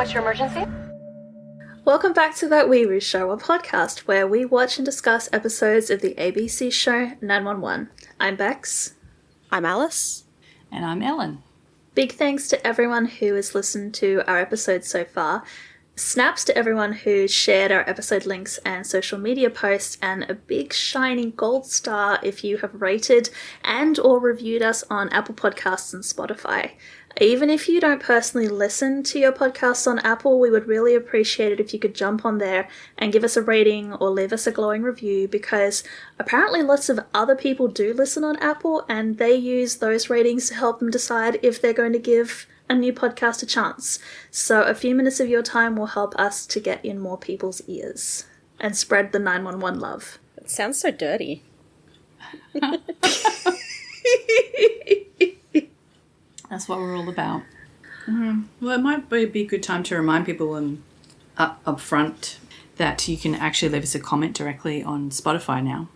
what's your emergency? Welcome back to That Weewoo Show, a podcast where we watch and discuss episodes of the ABC show 911. I'm Bex. I'm Alice. And I'm Ellen. Big thanks to everyone who has listened to our episodes so far. Snaps to everyone who shared our episode links and social media posts, and a big shining gold star if you have rated and or reviewed us on Apple Podcasts and Spotify. Even if you don't personally listen to your podcasts on Apple, we would really appreciate it if you could jump on there and give us a rating or leave us a glowing review, because apparently lots of other people do listen on Apple and they use those ratings to help them decide if they're going to give a new podcast a chance. So a few minutes of your time will help us to get in more people's ears and spread the 911 love. It sounds so dirty. That's what we're all about. Well, it might be a good time to remind people up front that you can actually leave us a comment directly on Spotify now.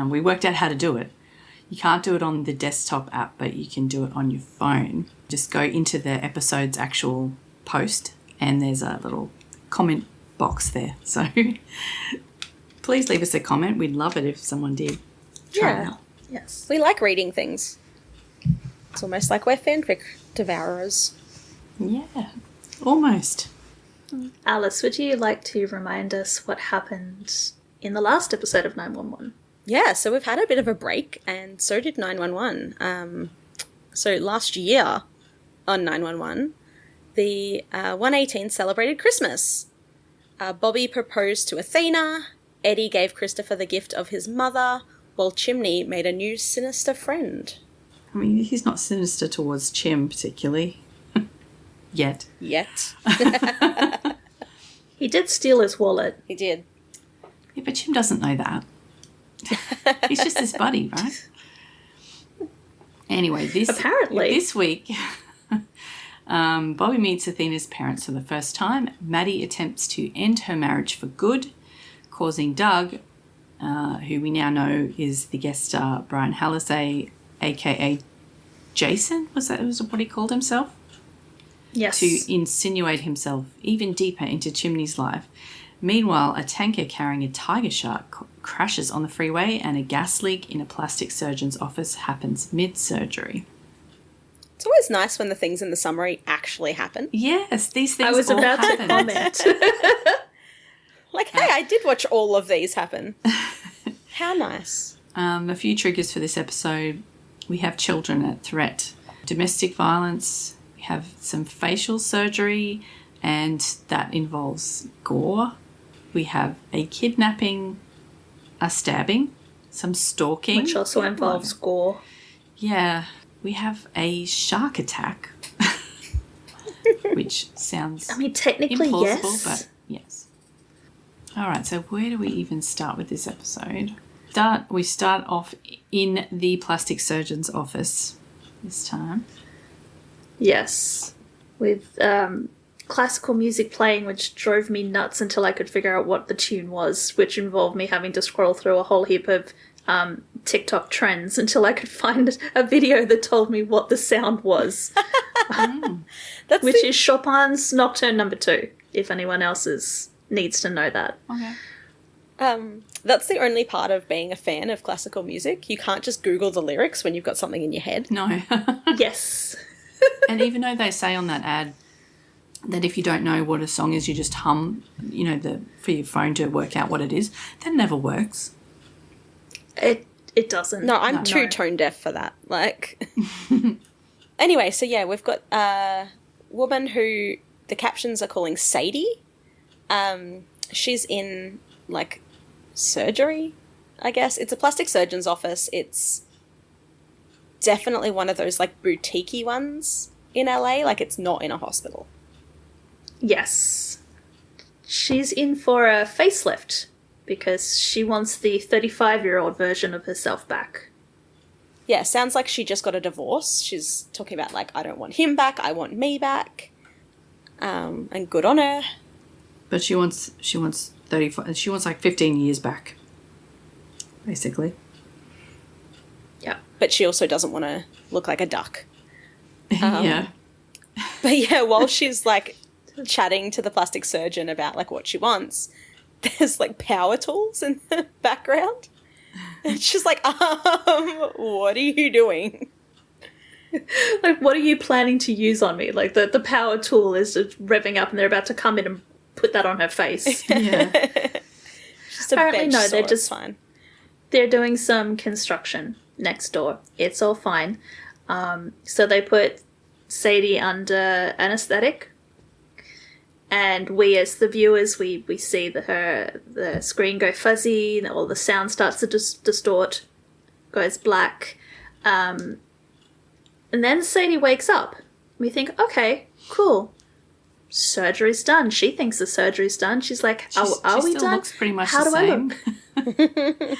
We worked out how to do it. You can't do it on the desktop app, but you can do it on your phone. Just go into the episode's actual post and there's a little comment box there. So please leave us a comment. We'd love it if someone did. Try it out. Yes. We like reading things. It's almost like we're fanfic devourers. Yeah, almost. Alice, would you like to remind us what happened in the last episode of 911? Yeah, so we've had a bit of a break, and so did 911. So last year on 911, the 118 celebrated Christmas. Bobby proposed to Athena, Eddie gave Christopher the gift of his mother, while Chimney made a new sinister friend. I mean, he's not sinister towards Chim particularly. Yet. He did steal his wallet. He did. Yeah, but Chim doesn't know that. He's just his buddy, right? Anyway, this week, Bobby meets Athena's parents for the first time. Maddie attempts to end her marriage for good, causing Doug, who we now know is the guest star Brian Hallisey, a.k.a. Jason, was what he called himself? Yes. To insinuate himself even deeper into Chimney's life. Meanwhile, a tanker carrying a tiger shark crashes on the freeway and a gas leak in a plastic surgeon's office happens mid-surgery. It's always nice when the things in the summary actually happen. Yes, these things I was all about happen. to comment. Like, hey, I did watch all of these happen. How nice. A few triggers for this episode. We have children at threat, domestic violence, we have some facial surgery, and that involves gore. We have a kidnapping, a stabbing, some stalking. Which also involves gore. Yeah. We have a shark attack, which sounds technically, implausible, yes. but yes. All right, so where do we even start with this episode? We start off in the plastic surgeon's office this time. Yes. With classical music playing, which drove me nuts until I could figure out what the tune was, which involved me having to scroll through a whole heap of TikTok trends until I could find a video that told me what the sound was. Which is Chopin's Nocturne No. 2, if anyone else needs to know that. Okay. That's the only part of being a fan of classical music. You can't just Google the lyrics when you've got something in your head. No. Yes. And even though they say on that ad that if you don't know what a song is, you just hum, for your phone to work out what it is, that never works. It doesn't. No, I'm too tone deaf for that. Like, anyway, so yeah, we've got a woman who the captions are calling Sadie. She's in like surgery, I guess. It's a plastic surgeon's office. It's definitely one of those like boutique-y ones in LA. Like, it's not in a hospital. Yes. She's in for a facelift because she wants the 35-year-old version of herself back. Yeah, sounds like she just got a divorce. She's talking about, like, I don't want him back, I want me back. And good on her. But she wants 35. She wants like 15 years back, basically. Yeah. But she also doesn't want to look like a duck. Yeah. But yeah, while she's like chatting to the plastic surgeon about like what she wants, there's like power tools in the background. And she's like, what are you doing? Like, what are you planning to use on me? Like, the power tool is just revving up and they're about to come in and put that on her face. Yeah. Just a Apparently, bench no, saw, they're it's just fine. They're doing some construction next door. It's all fine. So they put Sadie under anesthetic, and we as the viewers, we see the screen go fuzzy, and all the sound starts to distort, goes black, and then Sadie wakes up. We think, okay, cool, surgery's done. She thinks the surgery's done. She's like, are we still done? Looks pretty much How the do I same. look?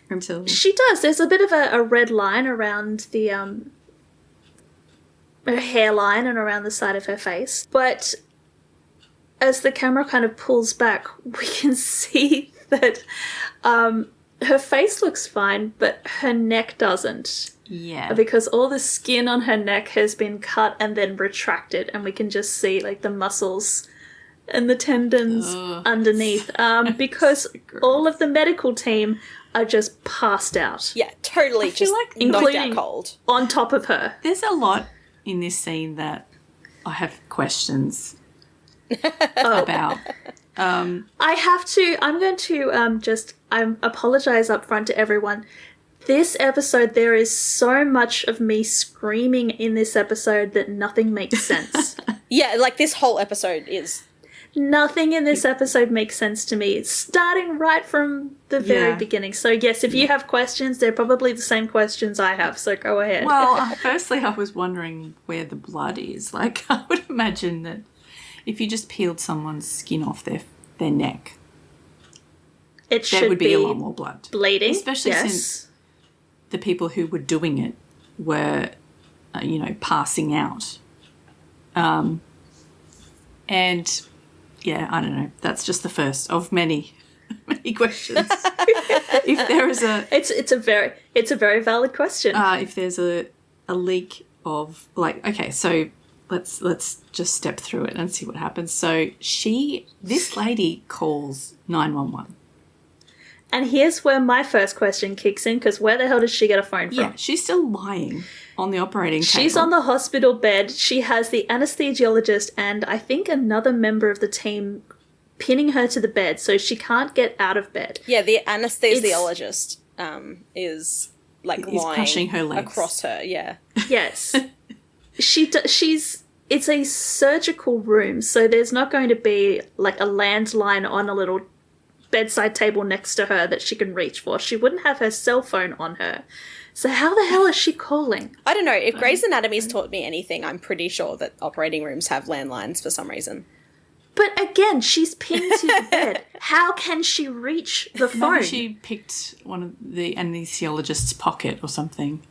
Until She does. There's a bit of a red line around the her hairline and around the side of her face. But as the camera kind of pulls back, we can see that her face looks fine, but her neck doesn't. yeah, Because all the skin on her neck has been cut and then retracted, and we can just see like the muscles and the tendons underneath. Because gross. all of the medical team are just passed out Yeah, totally feel just like knocked out including- cold. on top of her. there's a lot in this scene that I have questions about. I'm going to apologize up front to everyone. This episode, there is so much of me screaming in this episode that nothing makes sense. Yeah, like this whole episode is... Nothing in this episode makes sense to me. It's starting right from the very Yeah. beginning. So yes, if you have questions, they're probably the same questions I have, so go ahead. Well, firstly, I was wondering where the blood is. Like, I would imagine that if you just peeled someone's skin off their neck, it should there would be a lot more blood. bleeding. Especially yes. since the people who were doing it were, passing out. And, yeah, I don't know. That's just the first of many, many questions. If there is a... It's a very valid question. if there's a leak of, like, okay, so let's just step through it and see what happens. So this lady calls 911. And here's where my first question kicks in, because where the hell did she get a phone from? Yeah, she's still lying on the operating table. She's on the hospital bed. She has the anesthesiologist and I think another member of the team pinning her to the bed, so she can't get out of bed. Yeah, the anesthesiologist is like He's lying crushing her legs. across her, yeah. Yes. It's a surgical room, so there's not going to be like a landline on a little bedside table next to her that she can reach for. She wouldn't have her cell phone on her. So how the hell is she calling? I don't know, if Grey's Anatomy's taught me anything, I'm pretty sure that operating rooms have landlines for some reason. But again, she's pinned to the bed. How can she reach the phone? Maybe she picked one of the anesthesiologist's pocket or something.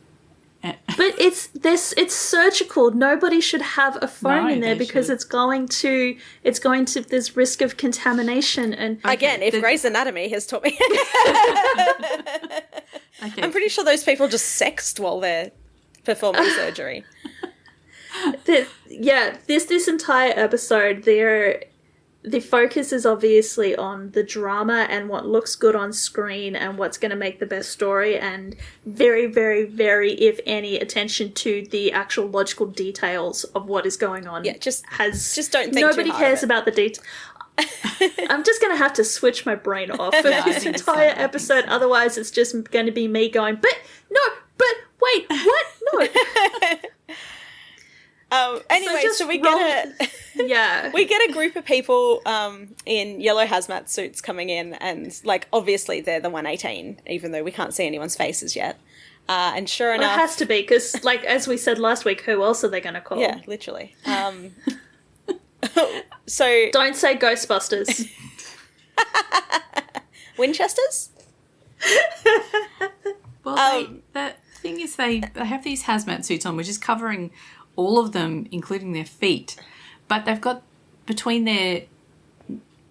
But it's surgical. Nobody should have a phone No, in there they because should. it's going to there's risk of contamination and Again, if Grey's Anatomy has taught me... Okay. I'm pretty sure those people just sexed while they're performing surgery. this entire episode the focus is obviously on the drama and what looks good on screen and what's going to make the best story, and very, very, very, if any, attention to the actual logical details of what is going on. Yeah, just don't think nobody too hard cares of it. about the detail. I'm just going to have to switch my brain off for Yeah, I this think so, entire I think episode. so. Otherwise, it's just going to be me going, but wait, what? No. Anyway, just so we roll- get Yeah. we get a group of people in yellow hazmat suits coming in, and like obviously they're the 118, even though we can't see anyone's faces yet. And sure Well, enough, it has to be, because, like, as we said last week, who else are they going to call? yeah, literally. So Don't say Ghostbusters. Winchesters? Well, the thing is they have these hazmat suits on, which is covering all of them, including their feet. But they've got, between their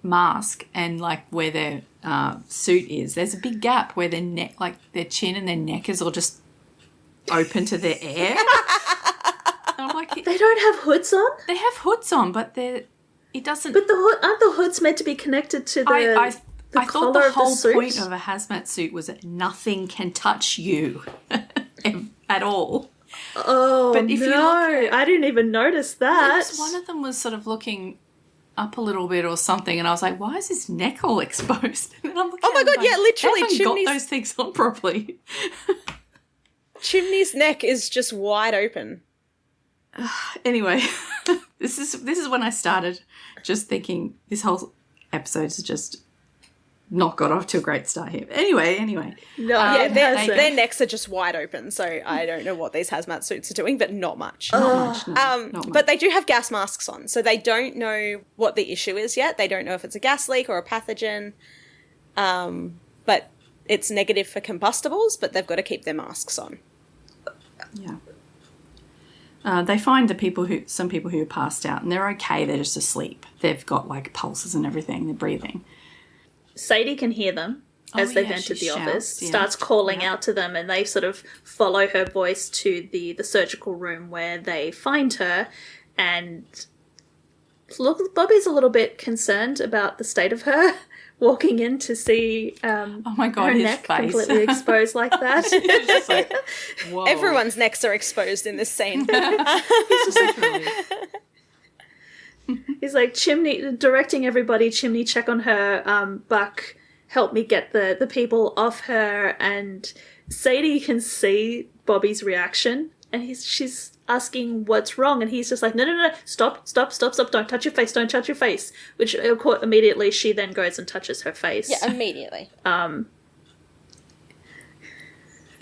mask and, like, where their suit is, there's a big gap where their neck, like, their chin and their neck is all just open to the air. And I'm like, They don't have hoods on? they have hoods on, but they're it doesn't. But aren't the hoods meant to be connected to the I thought collar the of whole suit? point of a hazmat suit was that nothing can touch you at all. Oh, But if you look at- I didn't even notice that. One of them was sort of looking up a little bit or something, and I was like, why is his neck all exposed? And then I'm looking Oh my at it God, going, yeah, literally, I haven't Chimney's- got those things on properly. Chimney's neck is just wide open. Anyway, this is when I started just thinking this whole episode has just not got off to a great start here. Anyway. No, Yeah, it their hasn't. necks are just wide open, so I don't know what these hazmat suits are doing, but not much. Not much. But they do have gas masks on, so they don't know what the issue is yet. They don't know if it's a gas leak or a pathogen. But it's negative for combustibles, but they've got to keep their masks on. Yeah. They find some people who are passed out, and they're okay. They're just asleep. They've got like pulses and everything. They're breathing. Sadie can hear them as they've entered the office, starts calling out to them, and they sort of follow her voice to the surgical room where they find her. And look, Bobby's a little bit concerned about the state of her, walking in to see Oh my God, her his neck face. completely exposed like that. It's just like, whoa. Everyone's necks are exposed in this scene. He's like, Chimney, directing everybody, Chimney, check on her, Buck, help me get the people off her. And Sadie can see Bobby's reaction, and she's asking what's wrong, and he's just like, no, stop, don't touch your face. Which, of course, immediately she then goes and touches her face. Yeah, immediately.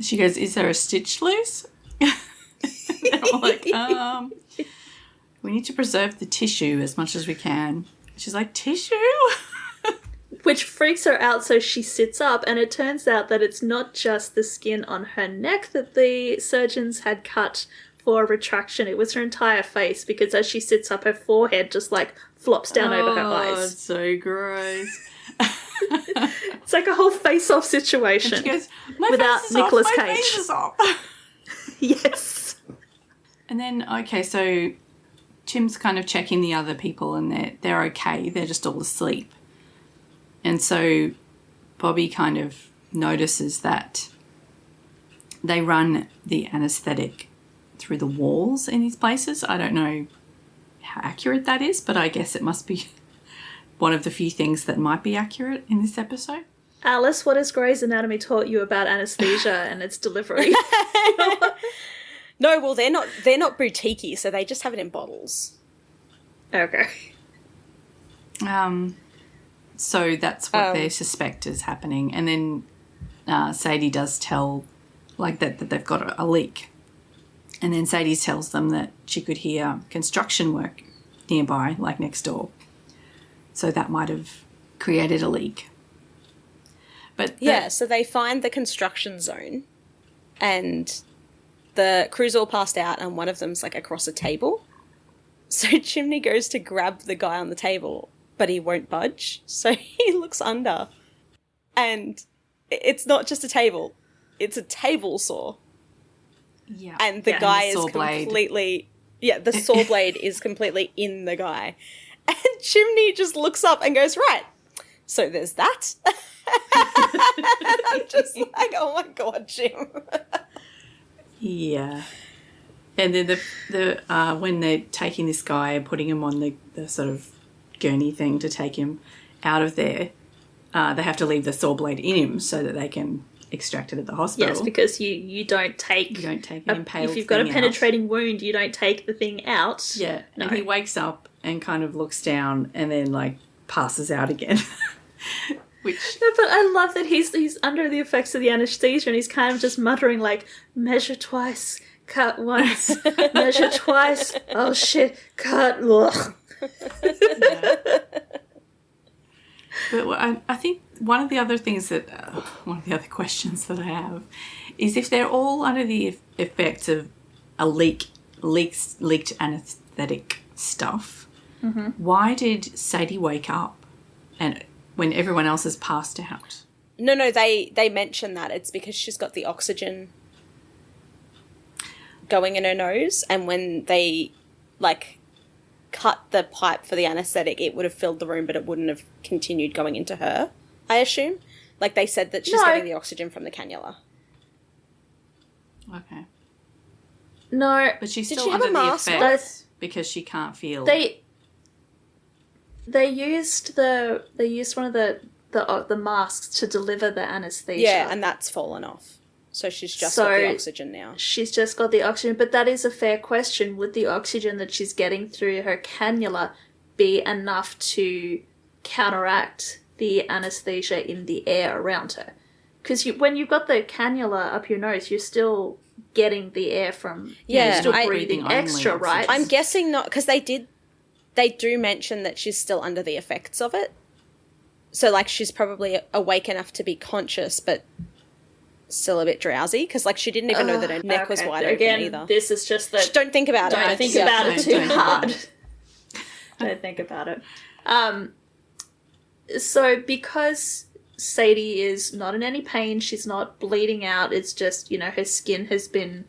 She goes, is there a stitch loose? I'm like, we need to preserve the tissue as much as we can. She's like, tissue? Which freaks her out, so she sits up, and it turns out that it's not just the skin on her neck that the surgeons had cut for retraction. It was her entire face, because as she sits up, her forehead just like flops down over her eyes. It's so gross. It's like a whole face-off situation. And she goes, my Without face is Nicolas off, my Cage. face is off. Yes. And then, okay, so Tim's kind of checking the other people, and they're okay. They're just all asleep. And so Bobby kind of notices that they run the anaesthetic through the walls in these places. I don't know how accurate that is, but I guess it must be one of the few things that might be accurate in this episode. Alice, what has Grey's Anatomy taught you about anaesthesia and its delivery? No, well, they're not boutiquey, so they just have it in bottles. Okay. So that's what they suspect is happening. And then Sadie does tell, like, that they've got a leak. And then Sadie tells them that she could hear construction work nearby, like next door. So that might have created a leak. But So they find the construction zone, and the crew's all passed out, and one of them's like across a table. So Chimney goes to grab the guy on the table, but he won't budge. So he looks under, and it's not just a table; it's a table saw. Yeah. And the guy is saw blade. completely... Yeah, the saw blade is completely in the guy. And Chimney just looks up and goes, right, so there's that. I'm just like, oh my God, Jim. Yeah. And then the when they're taking this guy and putting him on the sort of gurney thing to take him out of there, they have to leave the saw blade in him so that they can extract it at the hospital. Yes, because you don't take... an impaled if you've got a thing out. penetrating wound, you don't take the thing out. Yeah, No. and he wakes up and kind of looks down and then, like, passes out again. Which... No, but I love that he's under the effects of the anesthesia, and he's kind of just muttering like, measure twice, cut once, measure twice, oh shit, cut, ugh. But I think one of the other things that, one of the other questions that I have is if they're all under the effects of a leaked anaesthetic stuff, why did Sadie wake up and when everyone else has passed out? No, they mention that. It's because she's got the oxygen going in her nose, and when they, like, cut the pipe for the anaesthetic, it would have filled the room, but it wouldn't have continued going into her, I assume. Like, they said that she's getting the oxygen from the cannula. Okay. No. But she's Did still she have under a the mask? effects because she can't feel. They used one of the masks to deliver the anesthesia. Yeah, and that's fallen off. So she's just got the oxygen now. She's just got the oxygen, but that is a fair question. Would the oxygen that she's getting through her cannula be enough to counteract the anesthesia in the air around her? Because when you've got the cannula up your nose, you're still getting the air from... Yeah, you're still breathing extra, right? I'm guessing not, because they do mention that she's still under the effects of it. So, like, she's probably awake enough to be conscious, but still a bit drowsy, because, like, she didn't even know that her neck was wide open either. This is just that... Don't think about it. Don't think about it too hard. Don't think about it. So, because Sadie is not in any pain, she's not bleeding out, it's just, her skin has been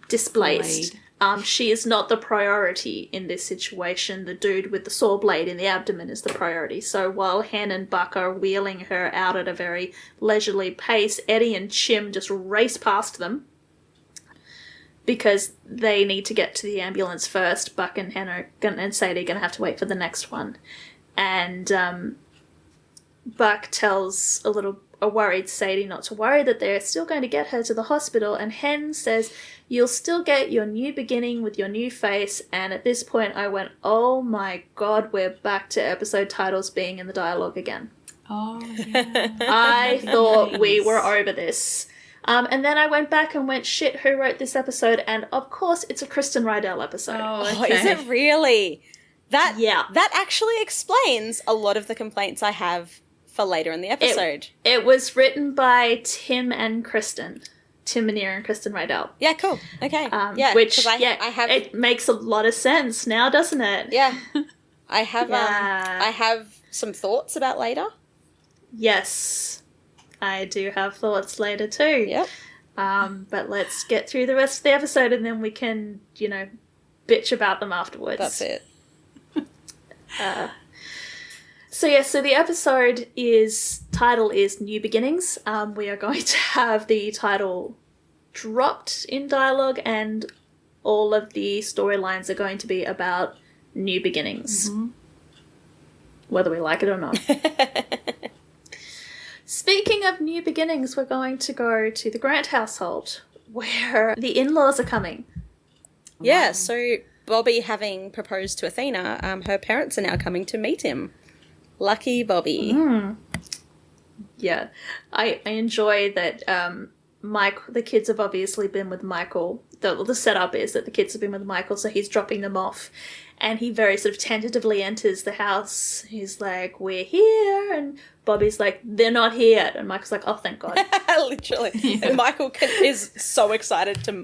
displaced. She is not the priority in this situation. The dude with the saw blade in the abdomen is the priority. So while Hen and Buck are wheeling her out at a very leisurely pace, Eddie and Chim just race past them because they need to get to the ambulance first. Buck and Hen and Sadie are going to have to wait for the next one. And Buck tells a worried Sadie not to worry, that they're still going to get her to the hospital, and Hen says, "You'll still get your new beginning with your new face." And at this point I went, oh my god, we're back to episode titles being in the dialogue again. Oh, yeah. I thought we were over this. And then I went back and went, shit, who wrote this episode? And of course it's a Kristen Rydell episode. Oh, is it really? Yeah. That actually explains a lot of the complaints I have for later in the episode. It was written by Tim Minear and Kristen Rydell. Yeah, cool. Okay. Which, I have... it makes a lot of sense now, doesn't it? Yeah. I have some thoughts about later. Yes. I do have thoughts later too. Yep. But let's get through the rest of the episode and then we can, bitch about them afterwards. That's it. So the episode title is New Beginnings. We are going to have the title dropped in dialogue, and all of the storylines are going to be about new beginnings. Mm-hmm. Whether we like it or not. Speaking of new beginnings, we're going to go to the Grant household, where the in-laws are coming. Yeah, so Bobby having proposed to Athena, her parents are now coming to meet him. Lucky Bobby. Mm. Yeah. I enjoy that the kids have obviously been with Michael. The setup is that the kids have been with Michael, so he's dropping them off. And he very sort of tentatively enters the house. He's like, "We're here." And Bobby's like, "They're not here." And Michael's like, "Oh, thank God." Literally. Yeah. And Michael is so excited to,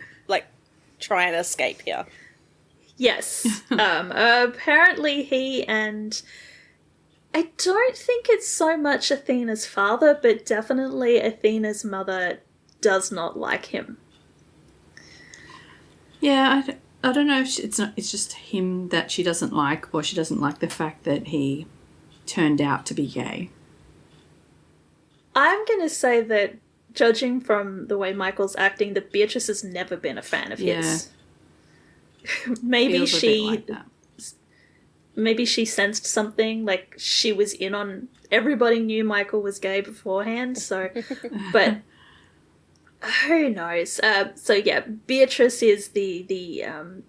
try and escape here. Yes. Apparently he and... I don't think it's so much Athena's father, but definitely Athena's mother does not like him. Yeah, I don't know if it's just him that she doesn't like, or she doesn't like the fact that he turned out to be gay. I'm going to say that, judging from the way Michael's acting, that Beatrice has never been a fan of his. Maybe Maybe she sensed something, like she was in on... Everybody knew Michael was gay beforehand, so... But who knows? Beatrice is the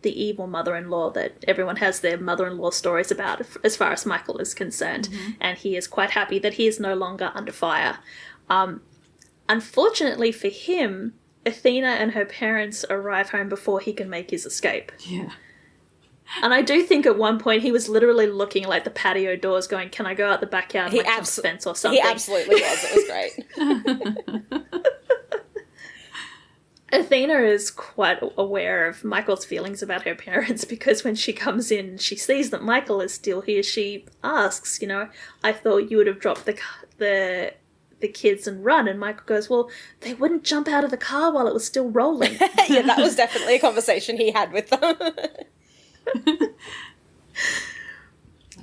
evil mother-in-law that everyone has their mother-in-law stories about, as far as Michael is concerned. Mm-hmm. And he is quite happy that he is no longer under fire. Unfortunately for him, Athena and her parents arrive home before he can make his escape. Yeah. And I do think at one point he was literally looking like the patio doors going, "Can I go out the backyard and jump the fence or something?" He absolutely was. It was great. Athena is quite aware of Michael's feelings about her parents, because when she comes in, she sees that Michael is still here. She asks, "I thought you would have dropped the kids and run." And Michael goes, "Well, they wouldn't jump out of the car while it was still rolling." Yeah, that was definitely a conversation he had with them.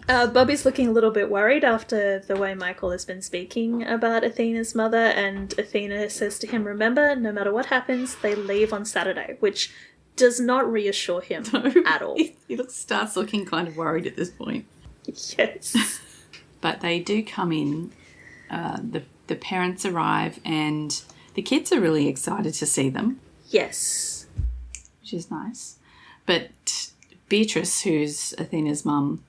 Bobby's looking a little bit worried after the way Michael has been speaking about Athena's mother, and Athena says to him, remember, no matter what happens, they leave on Saturday, which does not reassure him at all. He starts looking kind of worried at this point. Yes. But they do come in, the parents arrive, and the kids are really excited to see them. Yes. Which is nice. But Beatrice, who's Athena's mum,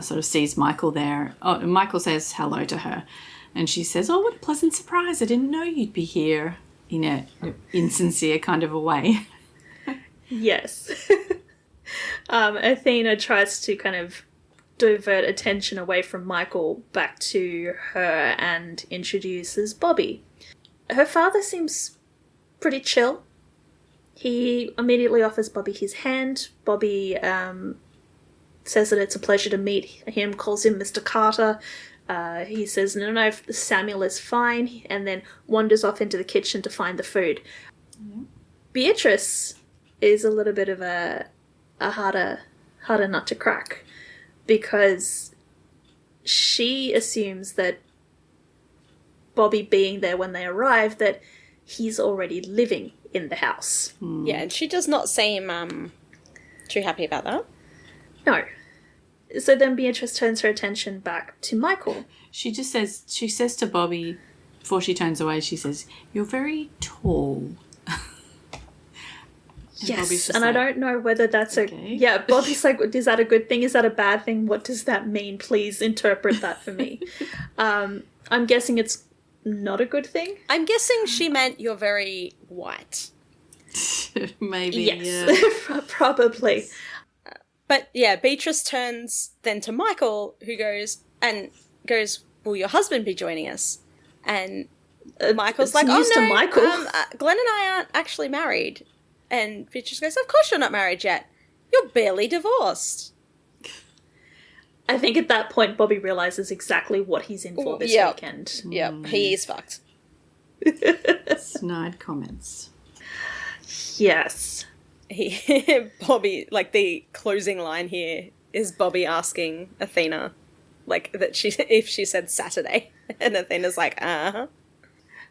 sort of sees Michael there. Oh, and Michael says hello to her. And she says, oh, what a pleasant surprise. I didn't know you'd be here, in a insincere kind of a way. Yes. Athena tries to kind of divert attention away from Michael back to her and introduces Bobby. Her father seems pretty chill. He immediately offers Bobby his hand. Bobby says that it's a pleasure to meet him, calls him Mr. Carter. He says, no, Samuel is fine, and then wanders off into the kitchen to find the food. Yeah. Beatrice is a little bit of a harder nut to crack, because she assumes that Bobby being there when they arrive, that he's already living in the house. Yeah, and she does not seem too happy about that. No. So then Beatrice turns her attention back to Michael. She says to Bobby, before she turns away, she says, you're very tall. Yes, and I don't know whether that's okay. Yeah, Bobby's like, is that a good thing? Is that a bad thing? What does that mean? Please interpret that for me. I'm guessing it's not a good thing. I'm guessing she meant you're very white. Maybe, yes, yeah. Probably. But yeah, Beatrice turns then to Michael, who goes, will your husband be joining us? And Michael's like, news oh no, to Michael. Glenn and I aren't actually married. And Beatrice goes, of course you're not married yet. You're barely divorced. I think at that point Bobby realises exactly what he's in for this weekend. Yep, he is fucked. Snide comments. Yes. Bobby, like the closing line here is Bobby asking Athena, like if she said Saturday, and Athena's like, uh-huh.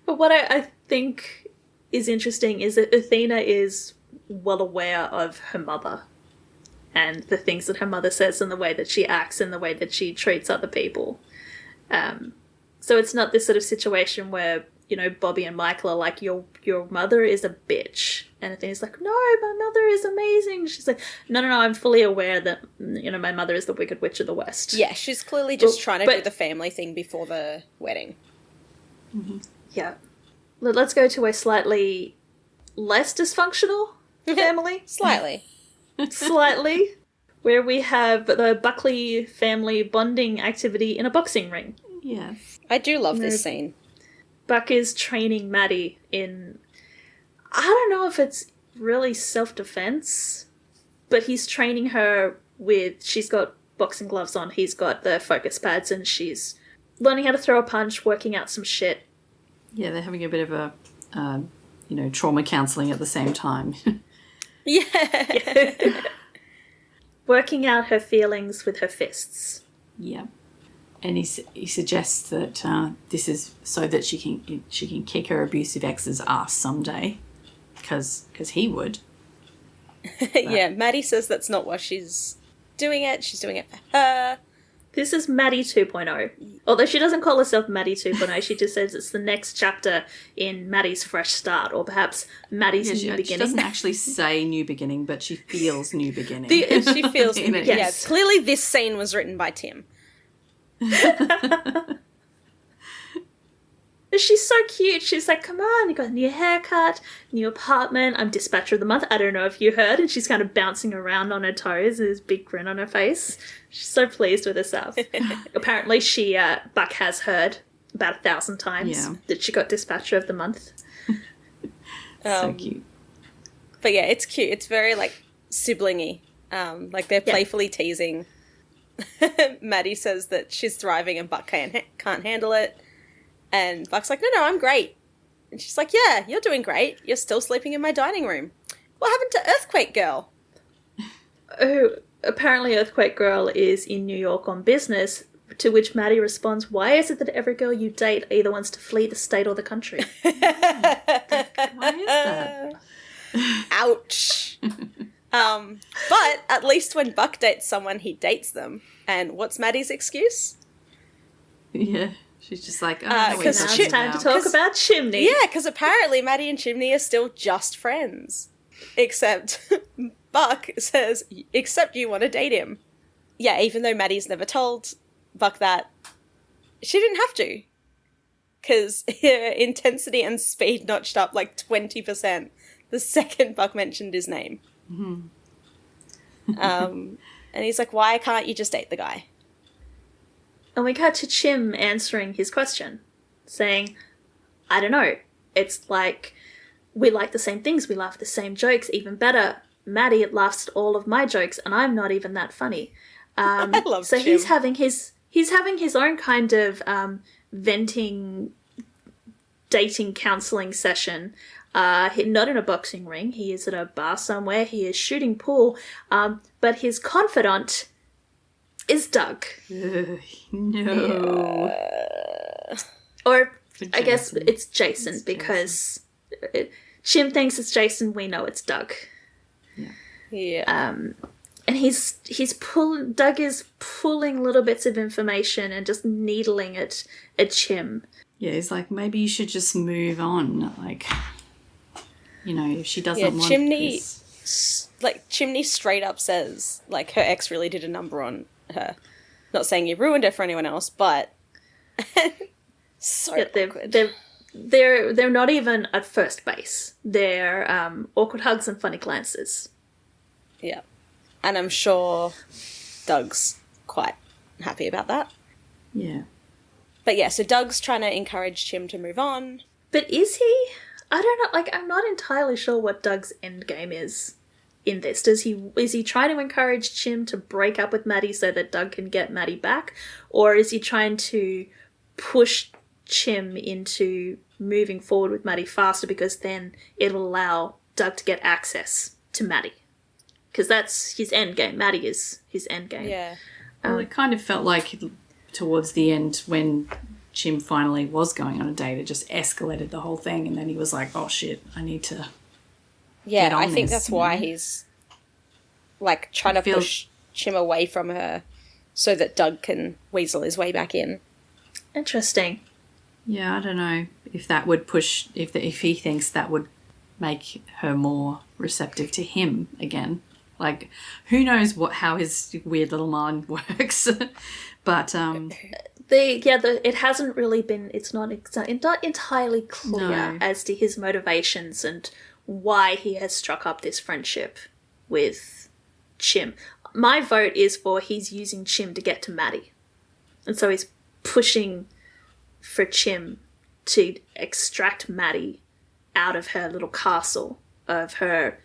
But what I think is interesting is that Athena is well aware of her mother and the things that her mother says and the way that she acts and the way that she treats other people. So it's not this sort of situation where, Bobby and Michael are like, your mother is a bitch. And Athena's like, no, my mother is amazing. She's like, no, I'm fully aware that, my mother is the Wicked Witch of the West. Yeah, she's clearly just trying to do the family thing before the wedding. Mm-hmm. Yeah. Let's go to a slightly less dysfunctional family. Slightly. Where we have the Buckley family bonding activity in a boxing ring. Yes. I do love this scene. Buck is training Maddie in, I don't know if it's really self-defense, but he's training her with, she's got boxing gloves on, he's got the focus pads, and she's learning how to throw a punch, working out some shit. Yeah, they're having a bit of a, trauma counselling at the same time. Yeah. Working out her feelings with her fists. Yeah. And he suggests that this is so that she can kick her abusive ex's ass someday, because he would. Yeah, Maddie says that's not why she's doing it. She's doing it for her. This is Maddie 2.0. Although she doesn't call herself Maddie 2.0, she just says it's the next chapter in Maddie's fresh start, or perhaps Maddie's new beginning. She doesn't actually say new beginning, but she feels new beginning. She feels new beginning. Yes. Yeah, clearly this scene was written by Tim. She's so cute. She's like, come on, you got a new haircut, new apartment, I'm dispatcher of the month. I don't know if you heard. And she's kind of bouncing around on her toes, this big grin on her face. She's so pleased with herself. Apparently Buck has heard about 1,000 times that she got dispatcher of the month. So cute. But yeah, it's cute. It's very like siblingy. Like they're playfully teasing. Maddie says that she's thriving and Buck can't handle it. And Buck's like, no, I'm great. And she's like, yeah, you're doing great. You're still sleeping in my dining room. What happened to Earthquake Girl? Oh, apparently Earthquake Girl is in New York on business, to which Maddie responds, why is it that every girl you date either wants to flee the state or the country? Why is that? Ouch. But at least when Buck dates someone, he dates them. And what's Maddie's excuse? Yeah. She's just like, Now it's time to talk about Chimney. Yeah, because apparently Maddie and Chimney are still just friends. Except Buck says, except you want to date him. Yeah, even though Maddie's never told Buck that, she didn't have to. Because her intensity and speed notched up like 20% the second Buck mentioned his name. Mm-hmm. And he's like, why can't you just date the guy? And we cut to Chim answering his question, saying, I don't know. It's like, we like the same things, we laugh at the same jokes, even better. Maddie laughs at all of my jokes, and I'm not even that funny. I love so Chim. he's having his own kind of venting, dating counselling session. Not in a boxing ring. He is at a bar somewhere. He is shooting pool. But his confidant is Doug. No. Or I guess it's Jason because Chim thinks it's Jason. We know it's Doug. Yeah. And Doug is pulling little bits of information and just needling it at Chim. Yeah, he's like, maybe you should just move on. Like, you know, if she doesn't want Chimney, this. like, Chimney straight up says, like, her ex really did a number on her. Not saying you ruined it for anyone else, but so awkward. They're not even at first base. They're awkward hugs and funny glances. Yeah. And I'm sure Doug's quite happy about that. Yeah. But yeah, so Doug's trying to encourage Chim to move on. But is he? I don't know. Like, I'm not entirely sure what Doug's endgame is in this. Is he trying to encourage Chim to break up with Maddie so that Doug can get Maddie back? Or is he trying to push Chim into moving forward with Maddie faster because then it'll allow Doug to get access to Maddie? Because that's his endgame. Maddie is his endgame. Yeah. Well, it kind of felt like towards the end when Chim finally was going on a date, it just escalated the whole thing, and then he was like, oh shit, I need to get on I think this, that's you why know? he's like trying to push Chim away from her so that Doug can weasel his way back in. Interesting. Yeah, I don't know if that would push, if he thinks that would make her more receptive to him again. Like, who knows how his weird little mind works. But it hasn't really been. It's not entirely clear No. as to his motivations and why he has struck up this friendship with Chim. My vote is for he's using Chim to get to Maddie, and so he's pushing for Chim to extract Maddie out of her little castle, of her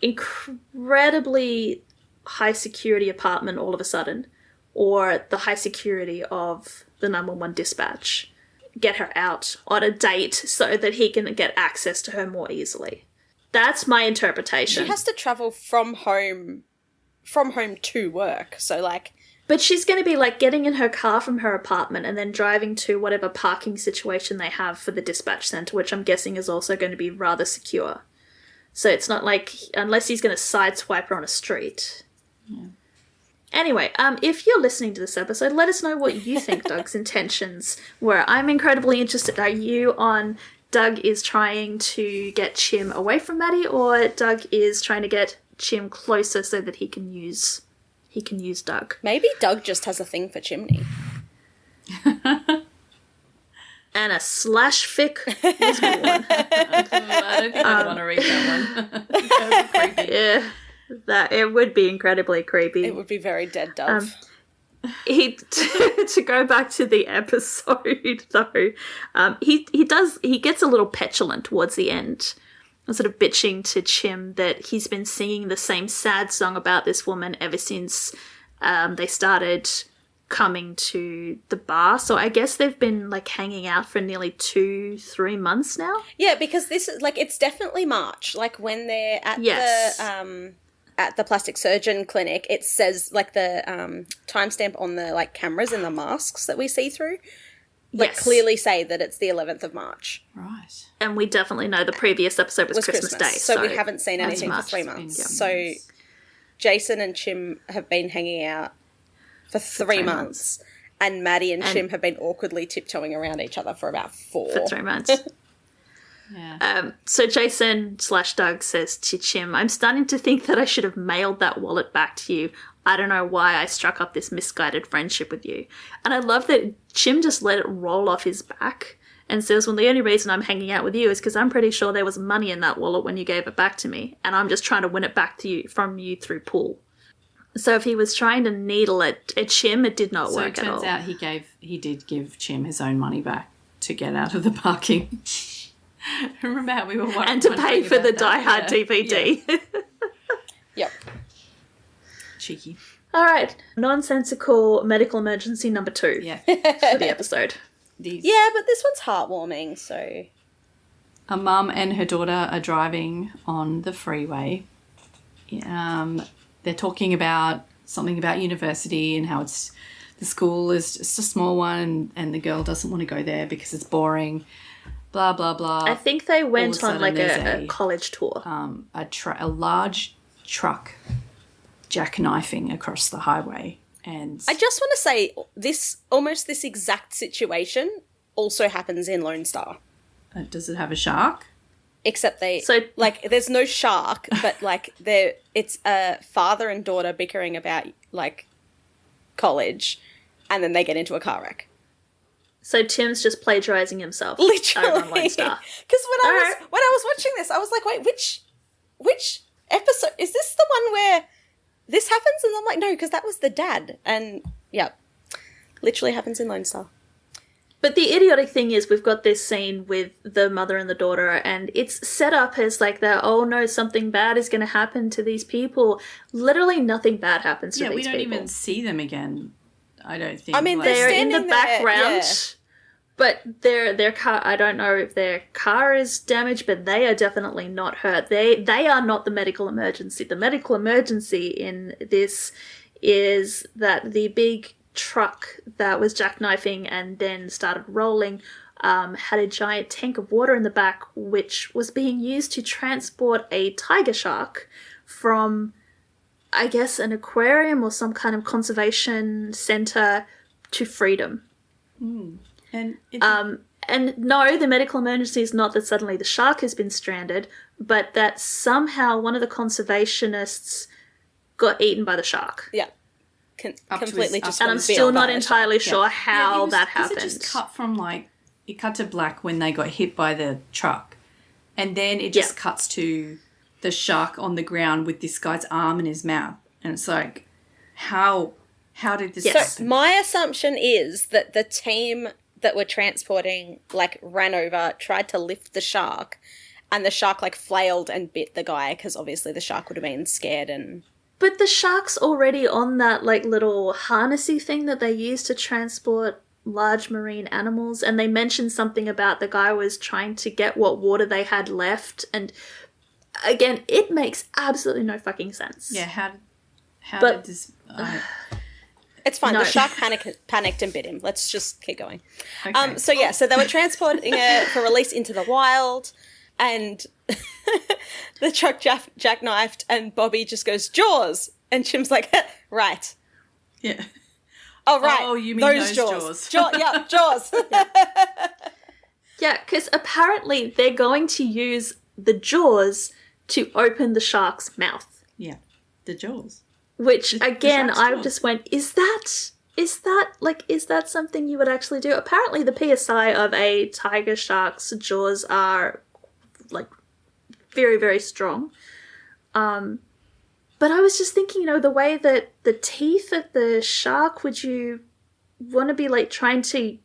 incredibly high security apartment all of a sudden, or the high security of the 911 dispatch. Get her out on a date so that he can get access to her more easily. That's my interpretation. She has to travel from home to work, so like... But she's going to be like getting in her car from her apartment and then driving to whatever parking situation they have for the dispatch center, which I'm guessing is also going to be rather secure. So it's not like, unless he's going to sideswipe her on a street. Yeah. Anyway, if you're listening to this episode, let us know what you think Doug's intentions were. I'm incredibly interested. Are you on Doug is trying to get Chim away from Maddie, or Doug is trying to get Chim closer so that he can use Doug? Maybe Doug just has a thing for Chimney. And a slash fic was born. I don't think I'd want to read that one. That would be creepy. Yeah, that it would be incredibly creepy. It would be very dead dove. To go back to the episode though, he gets a little petulant towards the end, sort of bitching to Chim that he's been singing the same sad song about this woman ever since they started coming to the bar. So I guess they've been like hanging out for nearly 2-3 months now. Yeah, because this is like, it's definitely March, like when they're at at the plastic surgeon clinic, it says, like, the timestamp on the, like, cameras and the masks that we see through, like, clearly say that it's the 11th of March. Right. And we definitely know the previous episode was Christmas Day. So we haven't seen anything for 3 months. Yeah. So Jason and Chim have been hanging out for 3 months. And Maddie and Chim have been awkwardly tiptoeing around each other for about 4. For 3 months. Yeah. So Jason/Doug says to Chim, I'm starting to think that I should have mailed that wallet back to you. I don't know why I struck up this misguided friendship with you. And I love that Chim just let it roll off his back and says, well, the only reason I'm hanging out with you is because I'm pretty sure there was money in that wallet when you gave it back to me. And I'm just trying to win it back to you from you through Paul. So if he was trying to needle at Chim, it did not work at all. So it turns out he did give Chim his own money back to get out of the parking. Remember how we were and to pay for the Die Hard DVD. Yeah. Yep. Cheeky. All right. Nonsensical medical emergency number 2 Yeah. for the episode. Yeah, but this one's heartwarming, so... A mum and her daughter are driving on the freeway. They're talking about something about university and how the school is just a small one and the girl doesn't want to go there because it's boring. Blah, blah, blah. I think they went on like there's a college tour. A large truck jackknifing across the highway. And I just want to say, this exact situation also happens in Lone Star. Does it have a shark? Except there's no shark, but, like, it's a father and daughter bickering about, like, college, and then they get into a car wreck. So Tim's just plagiarizing himself. Literally. Over on Lone Star. Because when I was watching this, I was like, wait, which episode? Is this the one where this happens? And I'm like, no, because that was the dad. And, yeah, literally happens in Lone Star. But the idiotic thing is we've got this scene with the mother and the daughter, and it's set up as like that, oh no, something bad is going to happen to these people. Literally nothing bad happens to these people. Yeah, we don't even see them again, I don't think. I mean, they're in the background, yeah. But their car, I don't know if their car is damaged, but they are definitely not hurt. They are not the medical emergency. The medical emergency in this is that the big truck that was jackknifing and then started rolling had a giant tank of water in the back, which was being used to transport a tiger shark from, I guess, an aquarium or some kind of conservation center to freedom. And no, the medical emergency is not that suddenly the shark has been stranded, but that somehow one of the conservationists got eaten by the shark. Yeah. Completely just and I'm still not entirely sure how that happened. It just cut from it cut to black when they got hit by the truck, and then it just cuts to the shark on the ground with this guy's arm in his mouth, and it's like, how did this happen? So my assumption is that the team that were transporting ran over, tried to lift the shark, and the shark flailed and bit the guy because obviously the shark would have been scared and. But the shark's already on that little harnessy thing that they use to transport large marine animals, and they mentioned something about the guy was trying to get what water they had left, and again, it makes absolutely no fucking sense. Yeah, how did this... It's fine. No. The shark panicked and bit him. Let's just keep going. Okay. So they were transporting it for release into the wild, and the truck jackknifed, and Bobby just goes, Jaws! And Chim's like, right. Yeah. Oh, right. Oh, you mean those Jaws. Yeah, Jaws. Yeah, because apparently they're going to use the jaws to open the shark's mouth. Yeah, the Jaws. Which, again, shark's I jaws. just went, is that something you would actually do? Apparently the PSI of a tiger shark's jaws are, very, very strong. But I was just thinking, the way that the teeth of the shark, would you want to be, trying to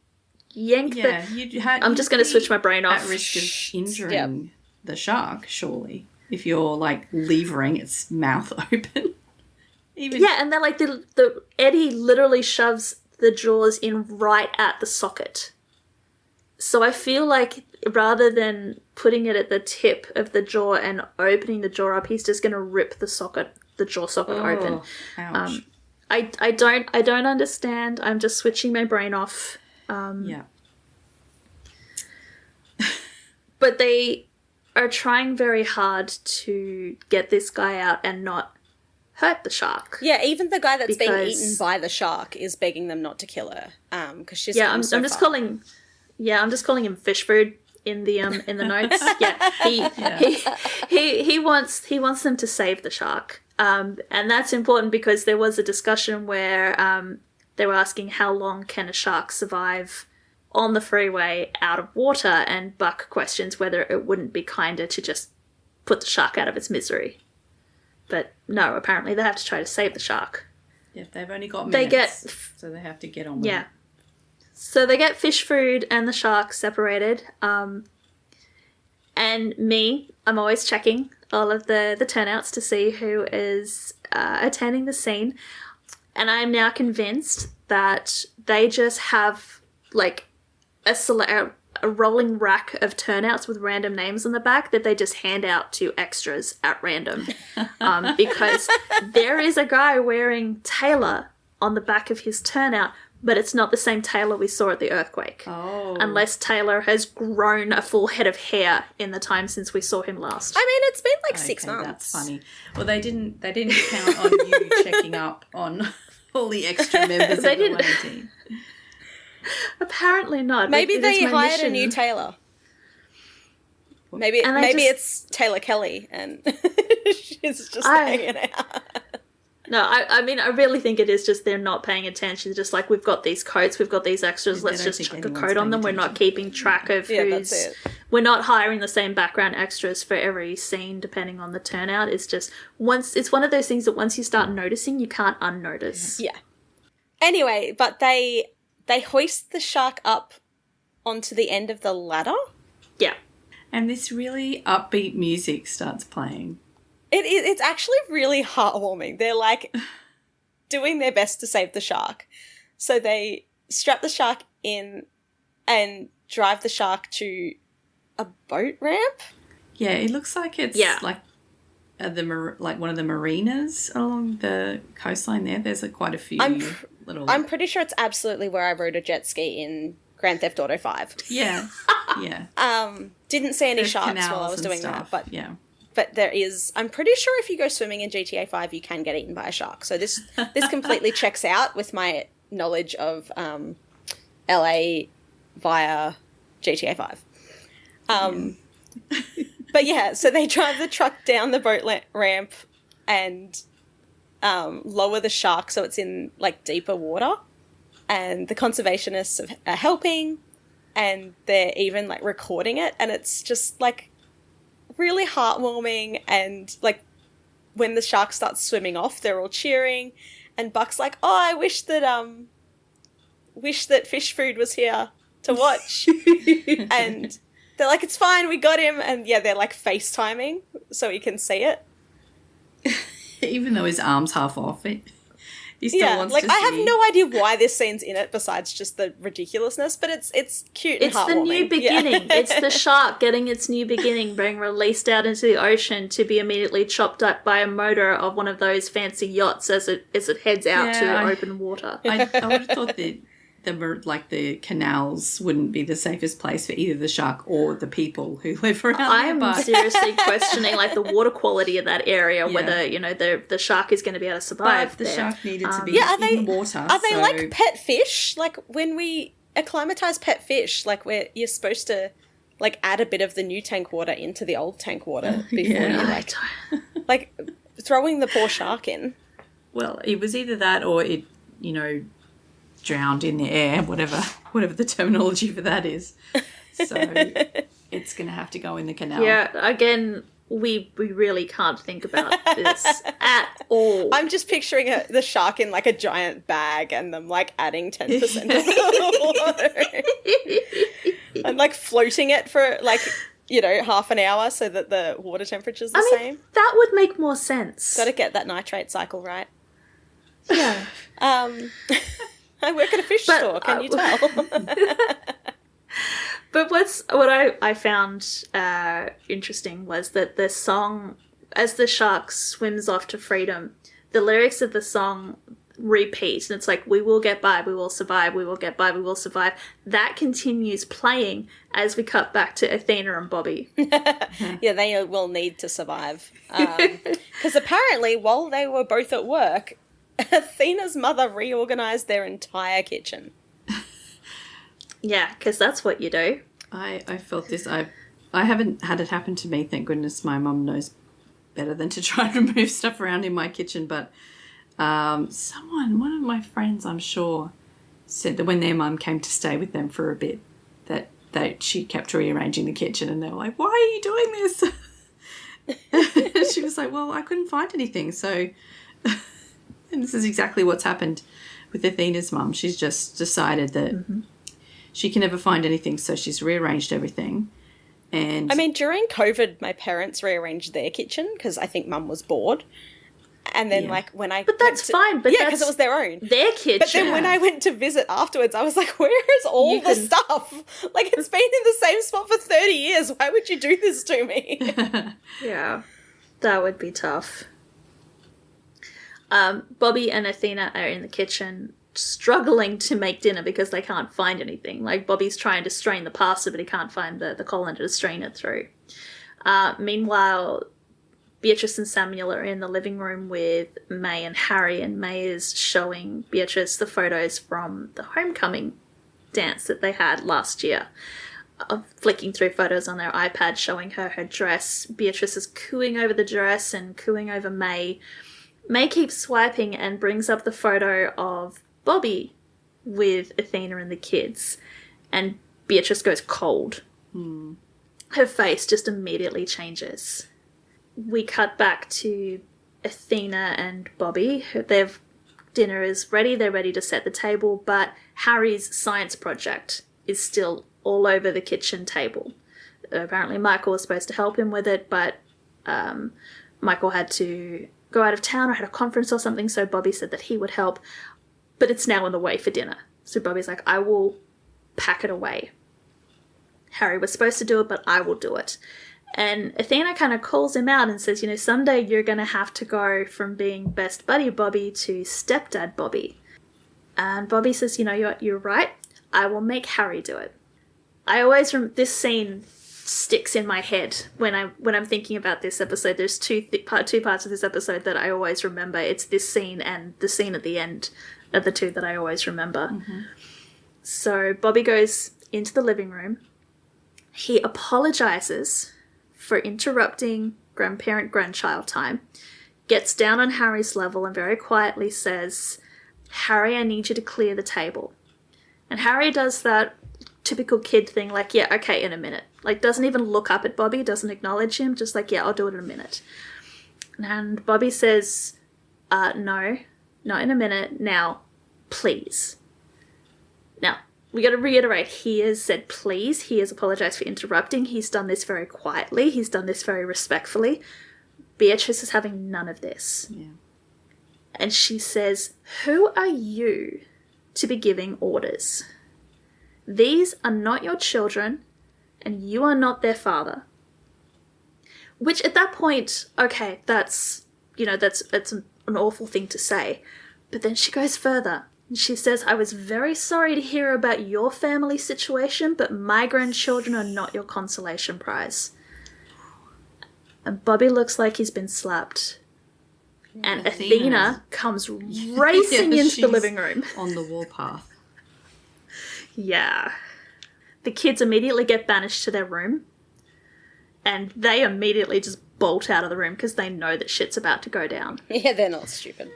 yank I'm just going to switch my brain off. At risk of injuring the shark, surely, if you're, levering its mouth open. Yeah, and then, the Eddie literally shoves the jaws in right at the socket. So I feel like rather than putting it at the tip of the jaw and opening the jaw up, he's just going to rip the socket the jaw socket open. Ouch. I don't understand. I'm just switching my brain off. Yeah. But they are trying very hard to get this guy out and not hurt the shark. Yeah, even the guy that's being Because- eaten by the shark is begging them not to kill her. Because she's Yeah, come I'm so just far. I'm just calling him fish food in the notes. He wants them to save the shark. And that's important because there was a discussion where they were asking how long can a shark survive on the freeway out of water, and Buck questions whether it wouldn't be kinder to just put the shark out of its misery. But no, apparently they have to try to save the shark. Yeah, they've only got They minutes, so they have to get on with Yeah. it. So they get fish food and the shark separated. And I'm always checking all of the turnouts to see who is attending the scene. And I am now convinced that they just have like a rolling rack of turnouts with random names on the back that they just hand out to extras at random. Because there is a guy wearing Taylor on the back of his turnout, but it's not the same Taylor we saw at the earthquake. Oh. Unless Taylor has grown a full head of hair in the time since we saw him last. I mean, it's been like 6 Okay, months. That's funny. Well, they didn't count on you checking up on all the extra members They of the didn't. Wayne team. Apparently not. Maybe It is they my hired mission. a new Taylor. Maybe And they it's Taylor Kelly and she's just I- hanging out. No, I mean, I really think it is just they're not paying attention. Just like, we've got these coats, we've got these extras, They let's don't just think chuck a anyone's coat on paying them. We're not attention. keeping track of Yeah, who's... that's it. We're not hiring the same background extras for every scene depending on the turnout. It's just, it's one of those things that once you start noticing, you can't unnotice. Yeah. Anyway, but they hoist the shark up onto the end of the ladder. Yeah. And this really upbeat music starts playing. It's actually really heartwarming. They're like doing their best to save the shark. So they strap the shark in and drive the shark to a boat ramp. Yeah, it looks like it's like like one of the marinas along the coastline there. There's quite a few little... I'm pretty sure it's absolutely where I rode a jet ski in Grand Theft Auto 5. Yeah, yeah. Didn't see any There's sharks while I canals was and doing stuff, that, but yeah. But there is, I'm pretty sure if you go swimming in GTA 5, you can get eaten by a shark. So this completely checks out with my knowledge of LA via GTA 5. But yeah, so they drive the truck down the boat ramp and lower the shark so it's in like deeper water. And the conservationists are helping, and they're even like recording it, and it's just like really heartwarming. And like when the shark starts swimming off, they're all cheering, and Buck's like, "Oh, I wish that fish food was here to watch." And they're like, "It's fine, we got him." And yeah, they're like FaceTiming so he can see it. Even though his arm's half off it. He still wants like to I have see. no idea why this scene's in it besides just the ridiculousness, but it's cute and It's the heartwarming. new beginning. Yeah. It's the shark getting its new beginning, being released out into the ocean to be immediately chopped up by a motor of one of those fancy yachts as it heads out to open water. I would have thought that the canals wouldn't be the safest place for either the shark or the people who live around there. I'm but seriously questioning like the water quality of that area, Yeah. whether the shark is going to be able to survive but the there. shark needed to be Yeah, are in they- water. Are they so- like pet fish? Like when we acclimatize pet fish, like where you're supposed to like add a bit of the new tank water into the old tank water before Yeah. you like throwing the poor shark in. Well, it was either that or it, drowned in the air, whatever the terminology for that is. So it's going to have to go in the canal. Yeah, again, we really can't think about this at all. I'm just picturing the shark in like a giant bag and them like adding 10% of the water and like floating it for like, half an hour so that the water temperature's the same. That would make more sense. Got to get that nitrate cycle right. Yeah. I work at a fish store, can you tell? But what I found interesting was that the song as the shark swims off to freedom, the lyrics of the song repeat, and it's like, we will get by, we will survive, we will get by, we will survive. That continues playing as we cut back to Athena and Bobby. Yeah, they will need to survive. Because apparently, while they were both at work, Athena's mother reorganized their entire kitchen. Yeah, because that's what you do. I felt this. I haven't had it happen to me, thank goodness. My mum knows better than to try and move stuff around in my kitchen, but one of my friends, I'm sure, said that when their mum came to stay with them for a bit, that she kept rearranging the kitchen, and they were like, "Why are you doing this?" She was like, "Well, I couldn't find anything, so." And this is exactly what's happened with Athena's mum. She's just decided that she can never find anything, so she's rearranged everything. And I mean, during COVID, my parents rearranged their kitchen because I think Mum was bored. And then, when I But that's fine. But yeah, because it was their own. Their kitchen. But then when I went to visit afterwards, I was like, where is all the stuff? Like, it's been in the same spot for 30 years. Why would you do this to me? Yeah, that would be tough. Bobby and Athena are in the kitchen struggling to make dinner because they can't find anything. Like, Bobby's trying to strain the pasta, but he can't find the colander to strain it through. Meanwhile, Beatrice and Samuel are in the living room with May and Harry, and May is showing Beatrice the photos from the homecoming dance that they had last year. Flicking through photos on their iPad showing her dress. Beatrice is cooing over the dress and cooing over May. May keeps swiping and brings up the photo of Bobby with Athena and the kids, and Beatrice goes cold. Her face just immediately changes. We cut back to Athena and Bobby. Their dinner is ready. They're ready to set the table, but Harry's science project is still all over the kitchen table. Apparently Michael was supposed to help him with it, but Michael had to go out of town or had a conference or something, so Bobby said that he would help, but it's now on the way for dinner. So Bobby's like, I will pack it away. Harry was supposed to do it, but I will do it. And Athena kind of calls him out and says, someday you're going to have to go from being best buddy Bobby to stepdad Bobby. And Bobby says, you're right. I will make Harry do it. This scene sticks in my head when I'm thinking about this episode. There's two parts of this episode that I always remember. It's this scene and the scene at the end are the two that I always remember. So Bobby goes into the living room. He apologizes for interrupting grandparent-grandchild time, gets down on Harry's level and very quietly says, Harry, I need you to clear the table. And Harry does that typical kid thing, like, yeah, okay, in a minute. Like, doesn't even look up at Bobby, doesn't acknowledge him, just like, yeah, I'll do it in a minute. And Bobby says, no, not in a minute, now, please. Now, we got to reiterate, he has said please, he has apologized for interrupting, he's done this very quietly, he's done this very respectfully. Beatrice is having none of this. Yeah. And she says, who are you to be giving orders? These are not your children, and you are not their father. Which at that point, okay, that's an awful thing to say. But then she goes further. And she says, I was very sorry to hear about your family situation, but my grandchildren are not your consolation prize. And Bobby looks like he's been slapped. And Athena comes racing into the living room. On the warpath. Yeah. The kids immediately get banished to their room. And they immediately just bolt out of the room because they know that shit's about to go down. Yeah, they're not stupid.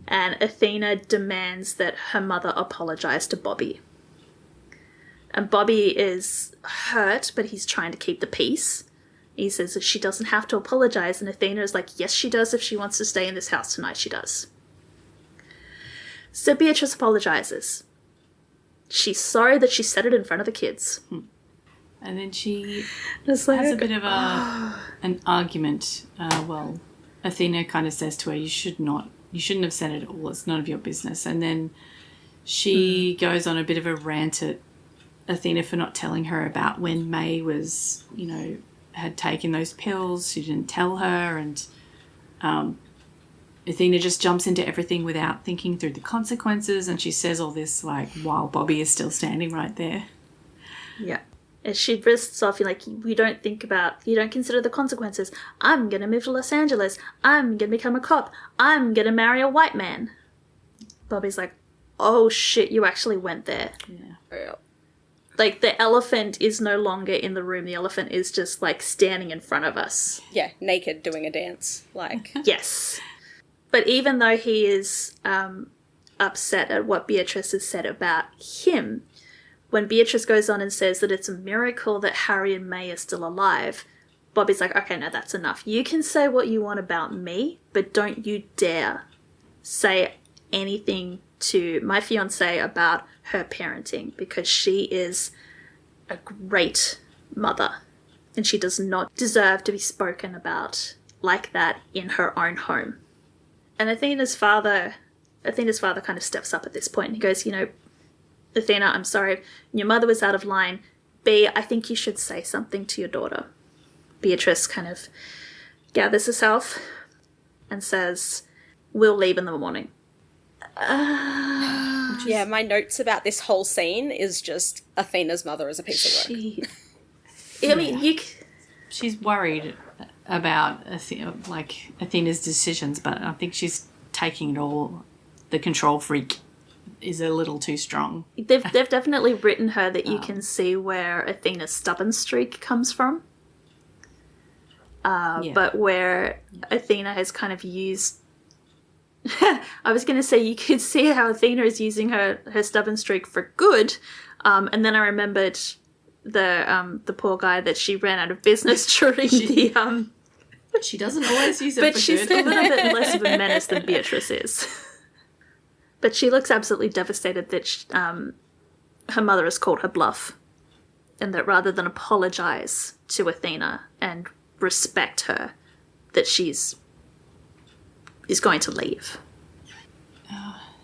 And Athena demands that her mother apologize to Bobby. And Bobby is hurt, but he's trying to keep the peace. He says that she doesn't have to apologize, and Athena is like, yes, she does. If she wants to stay in this house tonight, she does. So Beatrice apologizes. She's sorry that she said it in front of the kids. And then she has a bit of an argument. Athena kind of says to her, you shouldn't have said it at all. It's none of your business. And then she goes on a bit of a rant at Athena for not telling her about when May was, had taken those pills. She didn't tell her, and Athena just jumps into everything without thinking through the consequences, and she says all this, like, while Bobby is still standing right there. Yeah. And she risks off, like, you don't consider the consequences. I'm going to move to Los Angeles. I'm going to become a cop. I'm going to marry a white man. Bobby's like, oh shit, you actually went there. Yeah. Like, the elephant is no longer in the room. The elephant is just, like, standing in front of us. Yeah, naked doing a dance. Like, Yes. But even though he is upset at what Beatrice has said about him, when Beatrice goes on and says that it's a miracle that Harry and May are still alive, Bobby's like, okay, no, that's enough. You can say what you want about me, but don't you dare say anything to my fiancée about her parenting, because she is a great mother and she does not deserve to be spoken about like that in her own home. And Athena's father kind of steps up at this point and he goes, Athena, I'm sorry, your mother was out of line. B, I think you should say something to your daughter. Beatrice kind of gathers herself and says, we'll leave in the morning. yeah, my notes about this whole scene is just Athena's mother is a piece of work. I mean, she's worried about Athena's decisions, but I think she's taking it all. The control freak is a little too strong. They've definitely written her that you can see where Athena's stubborn streak comes from. But where Athena has kind of used... I was going to say you could see how Athena is using her stubborn streak for good, and then I remembered the poor guy that she ran out of business during the... She doesn't always use it but for she's good. a little bit less of a menace than Beatrice is. But she looks absolutely devastated that her mother has called her bluff, and that rather than apologise to Athena and respect her, that is going to leave.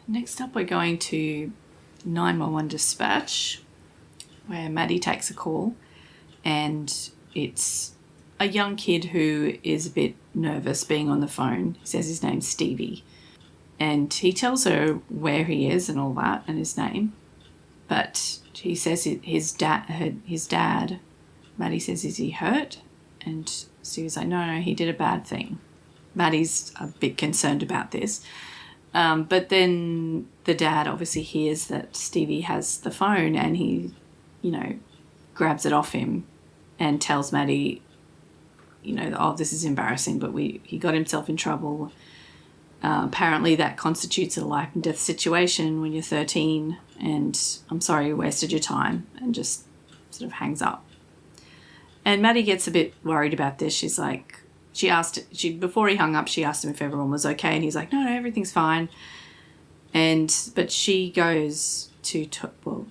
Next up, we're going to 911 dispatch, where Maddie takes a call, and it's a young kid who is a bit nervous being on the phone. He says his name's Stevie, and he tells her where he is and all that and his name, but he says his dad, Maddie says, is he hurt? And Stevie's like, no, he did a bad thing. Maddie's a bit concerned about this. But then the dad obviously hears that Stevie has the phone, and he, grabs it off him and tells Maddie, oh, this is embarrassing, but he got himself in trouble. Apparently that constitutes a life and death situation when you're 13, and I'm sorry you wasted your time, and just sort of hangs up. And Maddie gets a bit worried about this. She's like, before he hung up, she asked him if everyone was okay, and he's like, no, everything's fine. But she goes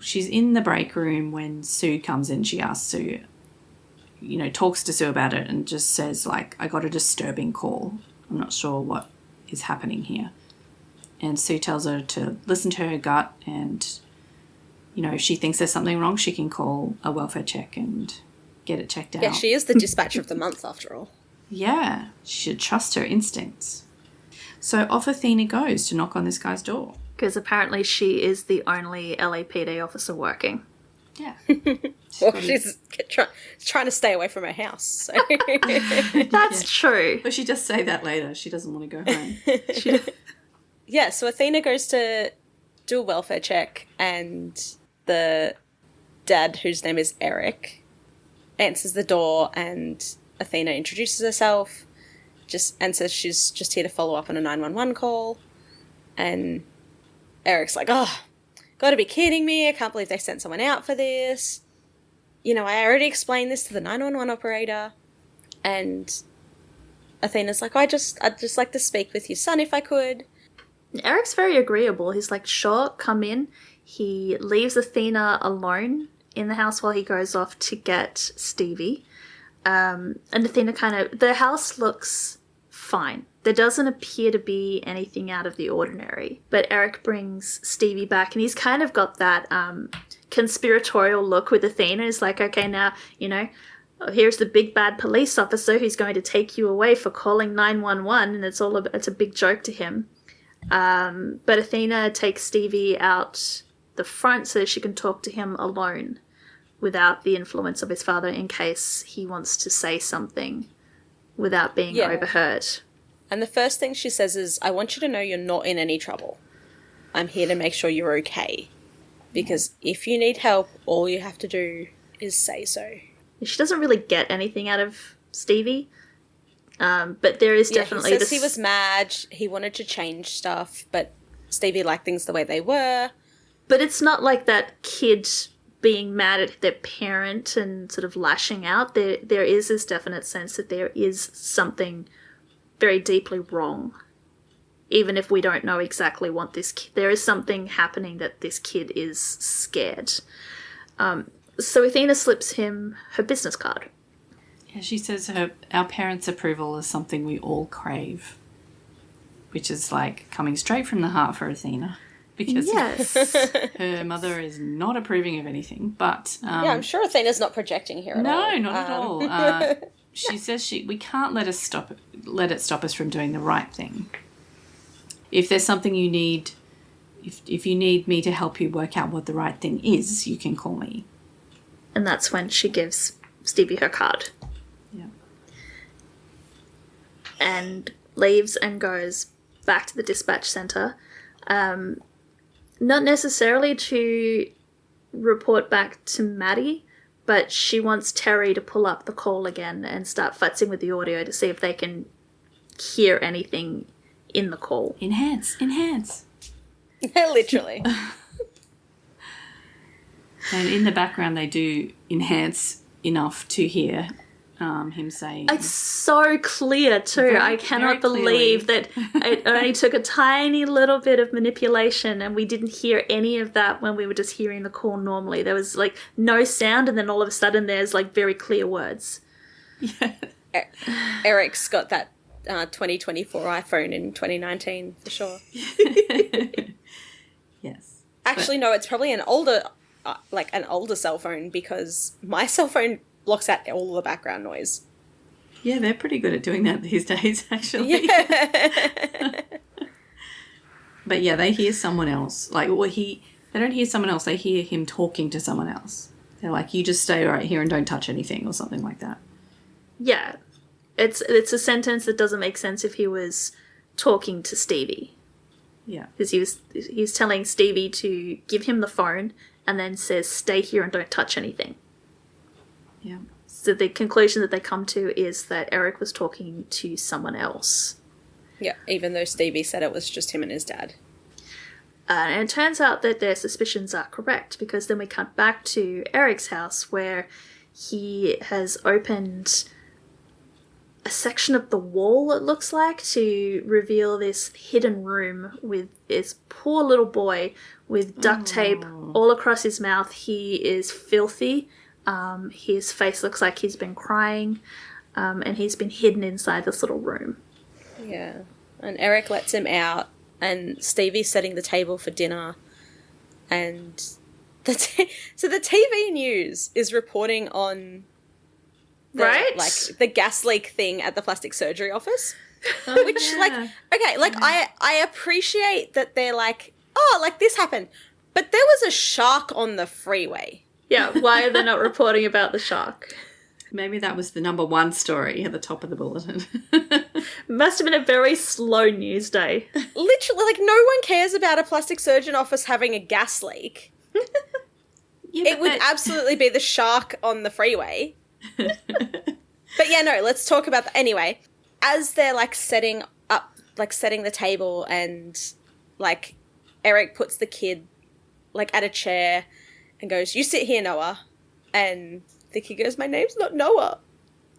she's in the break room when Sue comes in. She asks Sue, talks to Sue about it and just says, like, I got a disturbing call. I'm not sure what is happening here. And Sue tells her to listen to her gut, and, if she thinks there's something wrong, she can call a welfare check and get it checked out. Yeah, she is the dispatcher of the month, after all. Yeah, she should trust her instincts. So off Athena goes to knock on this guy's door. Because apparently she is the only LAPD officer working. Yeah. She's trying to stay away from her house. So. That's true. But she does say that later. She doesn't want to go home. Yeah, so Athena goes to do a welfare check, and the dad, whose name is Eric, answers the door, and Athena introduces herself and says she's just here to follow up on a 911 call. And Eric's like, oh, gotta be kidding me. I can't believe they sent someone out for this. I already explained this to the 911 operator. And Athena's like, I'd just like to speak with your son if I could. Eric's very agreeable. He's like, sure, come in. He leaves Athena alone in the house while he goes off to get Stevie. And Athena the house looks fine. There doesn't appear to be anything out of the ordinary. But Eric brings Stevie back, and he's kind of got that conspiratorial look with Athena. He's like, okay, now, oh, here's the big bad police officer who's going to take you away for calling 911, and it's a big joke to him. But Athena takes Stevie out the front so she can talk to him alone without the influence of his father in case he wants to say something without being overheard. And the first thing she says is, I want you to know you're not in any trouble. I'm here to make sure you're okay. Because if you need help, all you have to do is say so. She doesn't really get anything out of Stevie. But there is definitely he says he was mad, he wanted to change stuff, but Stevie liked things the way they were. But it's not like that kid being mad at their parent and sort of lashing out. There is this definite sense that there is something very deeply wrong. Even if we don't know exactly what there is something happening that this kid is scared. So Athena slips him her business card. Yeah, she says our parents' approval is something we all crave, which is like coming straight from the heart for Athena, because her mother is not approving of anything. But I'm sure Athena's not projecting here at all. No, not at all. She says we can't let it stop us from doing the right thing. If there's something you need, if you need me to help you work out what the right thing is, you can call me. And that's when she gives Stevie her card. Yeah. And leaves and goes back to the dispatch centre. Not necessarily to report back to Maddie, but she wants Terry to pull up the call again and start futzing with the audio to see if they can hear anything in the call. Enhance. Literally. And in the background, they do enhance enough to hear him saying... It's so clear, too. I cannot believe that it only took a tiny little bit of manipulation and we didn't hear any of that when we were just hearing the call normally. There was, like, no sound, and then all of a sudden there's, like, very clear words. Yeah. Eric's got that 2024 iPhone in 2019, for sure. Yes. Actually, no, it's probably an older cell phone, because my cell phone blocks out all the background noise. Yeah, they're pretty good at doing that these days, actually. Yeah. But yeah, they hear someone else. They don't hear someone else, they hear him talking to someone else. They're like, you just stay right here and don't touch anything, or something like that. Yeah. It's a sentence that doesn't make sense if he was talking to Stevie. Yeah. Because he's telling Stevie to give him the phone and then says, stay here and don't touch anything. Yeah. So the conclusion that they come to is that Eric was talking to someone else. Yeah, even though Stevie said it was just him and his dad. And it turns out that their suspicions are correct, because then we cut back to Eric's house where he has opened a section of the wall, it looks like, to reveal this hidden room with this poor little boy with duct tape all across his mouth. He is filthy. His face looks like he's been crying, and he's been hidden inside this little room. Yeah. And Eric lets him out, and Stevie's setting the table for dinner, and so the TV news is reporting on the gas leak thing at the plastic surgery office. Which, I appreciate that they're like, oh, like this happened, but there was a shark on the freeway. Yeah, why are they not reporting about the shark? Maybe that was the number one story at the top of the bulletin. Must have been a very slow news day. Literally, like, no one cares about a plastic surgeon office having a gas leak. It would absolutely be the shark on the freeway. But yeah, no, let's talk about that. Anyway, as they're, like, setting the table, and, like, Eric puts the kid, like, at a chair and goes, you sit here, Noah. And the kid goes, my name's not Noah.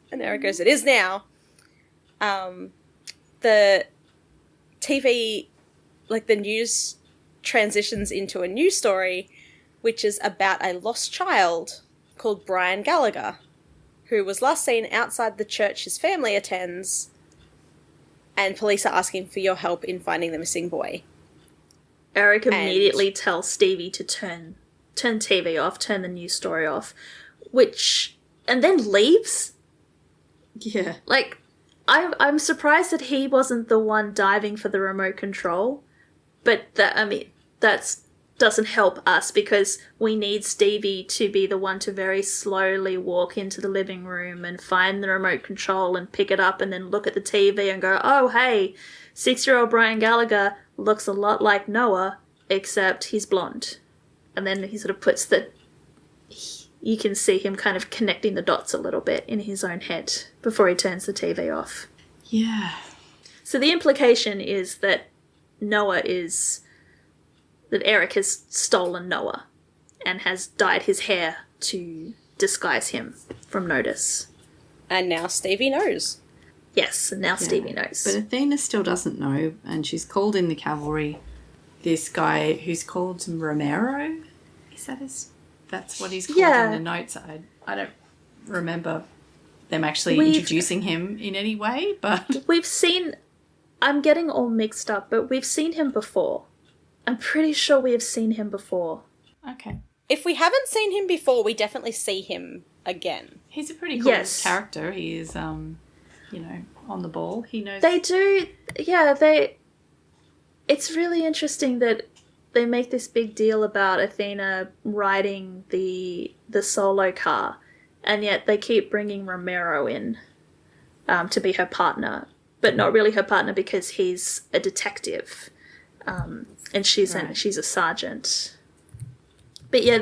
And Eric goes, it is now. The TV, like, the news transitions into a new story, which is about a lost child called Brian Gallagher, who was last seen outside the church his family attends, and police are asking for your help in finding the missing boy. Eric immediately tells Stevie to turn TV off, turn the news story off, which and then leaves. Yeah. Like, I'm surprised that he wasn't the one diving for the remote control, but that doesn't help us because we need Stevie to be the one to very slowly walk into the living room and find the remote control and pick it up and then look at the TV and go, oh, hey, 6-year-old Brian Gallagher looks a lot like Noah, except he's blonde. And then he sort of puts you can see him kind of connecting the dots a little bit in his own head before he turns the TV off. Yeah. So the implication is that Eric has stolen Noah and has dyed his hair to disguise him from notice. And now Stevie knows. Yes, and now Stevie knows. But Athena still doesn't know, and she's called in the cavalry this guy who's called Romero. Is that that's what he's called in the notes. I don't remember them actually introducing him in any way, but... I'm getting all mixed up, but we've seen him before. I'm pretty sure we have seen him before. Okay. If we haven't seen him before, we definitely see him again. He's a pretty cool character. He is, on the ball. He knows... They do... Yeah, It's really interesting that they make this big deal about Athena riding the solo car, and yet they keep bringing Romero in to be her partner, but not really her partner because he's a detective. And she's a sergeant. But yeah,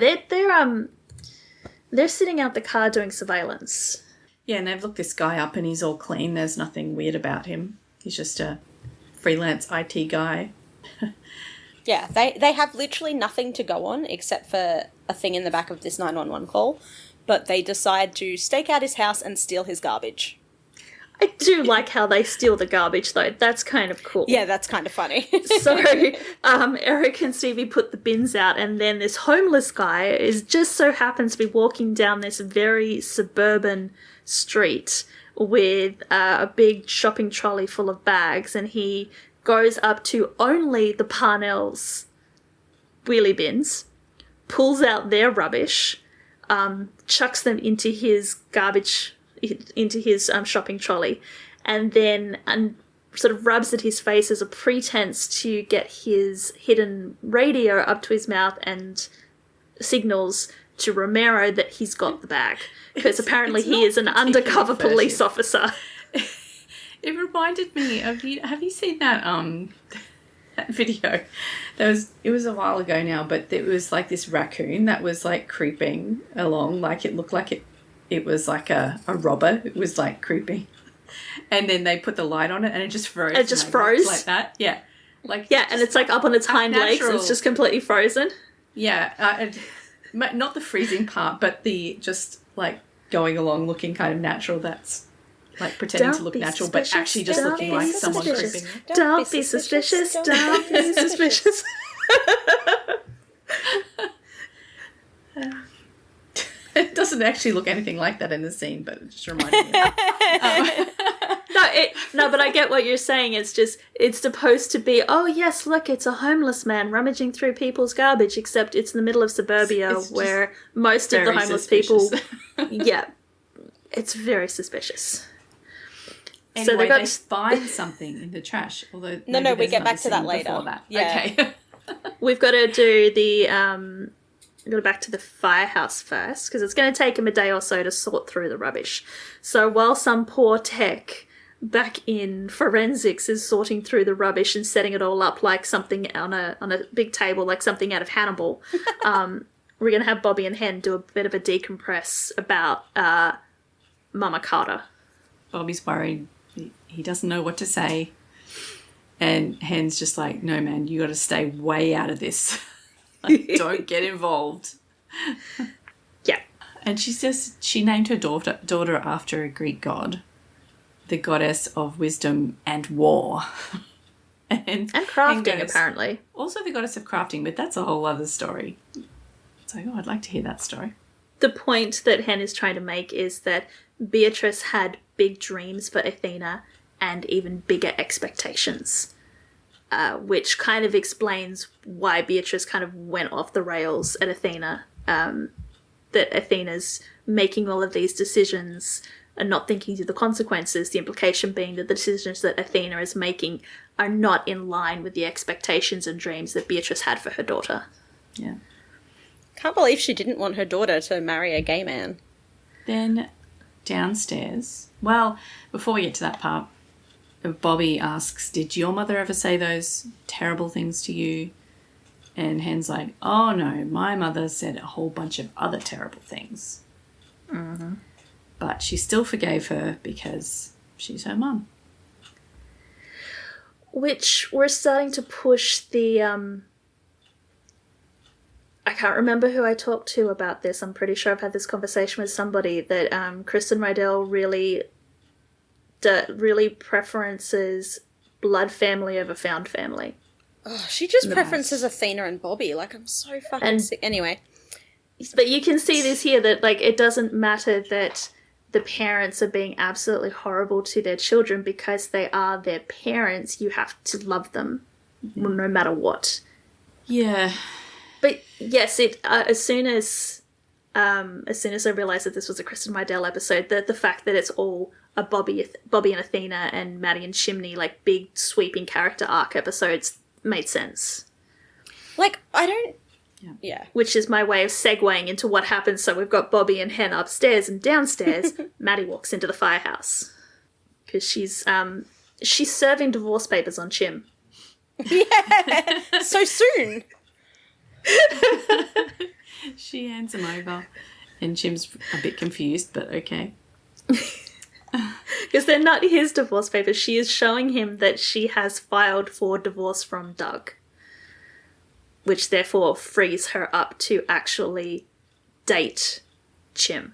they're sitting out the car doing surveillance. Yeah, and they've looked this guy up and he's all clean. There's nothing weird about him. He's just a freelance IT guy. Yeah, they have literally nothing to go on except for a thing in the back of this 911 call, but they decide to stake out his house and steal his garbage. I do like how they steal the garbage, though. That's kind of cool. Yeah, that's kind of funny. So, Eric and Stevie put the bins out, and then this homeless guy just so happens to be walking down this very suburban street with a big shopping trolley full of bags, and he goes up to only the Parnell's wheelie bins, pulls out their rubbish, chucks them into his shopping trolley, and then sort of rubs at his face as a pretense to get his hidden radio up to his mouth and signals to Romero that he's got the bag. Because apparently he is an undercover police officer. It reminded me of have you seen that that video? It was a while ago now, but it was like this raccoon that was like creeping along, like it looked like it was like a robber. It was like creeping. And then they put the light on it and it just froze. It just froze? Like that. Yeah. And it's like up on its hind legs and it's just completely frozen. Yeah. Not the freezing part, but the just like going along looking kind of natural. That's like pretending to look natural, but actually just looking like someone creeping. Don't be suspicious. Don't be suspicious. It doesn't actually look anything like that in the scene, but it just reminded me of No, but I get what you're saying. It's supposed to be, oh yes, look, it's a homeless man rummaging through people's garbage, except it's in the middle of suburbia where most of the homeless people... Yeah, it's very suspicious. Anyway, so they find something in the trash, although... No, we get back to that later. That. Yeah. Okay. We've got to do the... Go back to the firehouse first, because it's going to take him a day or so to sort through the rubbish. So while some poor tech back in forensics is sorting through the rubbish and setting it all up like something on a big table, like something out of Hannibal, we're going to have Bobby and Hen do a bit of a decompress about Mama Carter. Bobby's worried. He doesn't know what to say. And Hen's just like, no, man, you got to stay way out of this. Like, don't get involved. Yeah. And she named her daughter after a Greek god, the goddess of wisdom and war. and crafting, apparently. Also the goddess of crafting, but that's a whole other story. So, I'd like to hear that story. The point that Hen is trying to make is that Beatrice had big dreams for Athena and even bigger expectations. Which kind of explains why Beatrice kind of went off the rails at Athena. that Athena's making all of these decisions and not thinking through the consequences, the implication being that the decisions that Athena is making are not in line with the expectations and dreams that Beatrice had for her daughter. Yeah. Can't believe she didn't want her daughter to marry a gay man. Then downstairs, well, before we get to that part, Bobby asks, did your mother ever say those terrible things to you? And Hen's like, oh no, my mother said a whole bunch of other terrible things. Mm-hmm. But she still forgave her because she's her mum. Which we're starting to push the, I can't remember who I talked to about this. I'm pretty sure I've had this conversation with somebody that Kristen Rydell really preferences blood family over found family. Oh, she just preferences Athena and Bobby. Like, I'm so fucking sick. Anyway. But you can see this here that, like, it doesn't matter that the parents are being absolutely horrible to their children because they are their parents. You have to love them no matter what. Yeah. But yes, as soon as I realised that this was a Kristen Rydell episode, the fact that it's all a Bobby and Athena and Maddie and Chimney, like big sweeping character arc episodes, made sense. Like, I don't... Yeah. Which is my way of segueing into what happens. So we've got Bobby and Hen upstairs, and downstairs, Maddie walks into the firehouse. Because she's serving divorce papers on Chim. Yeah! So soon! She hands him over, and Chim's a bit confused, but okay. Because they're not his divorce papers. She is showing him that she has filed for divorce from Doug, which therefore frees her up to actually date Chim.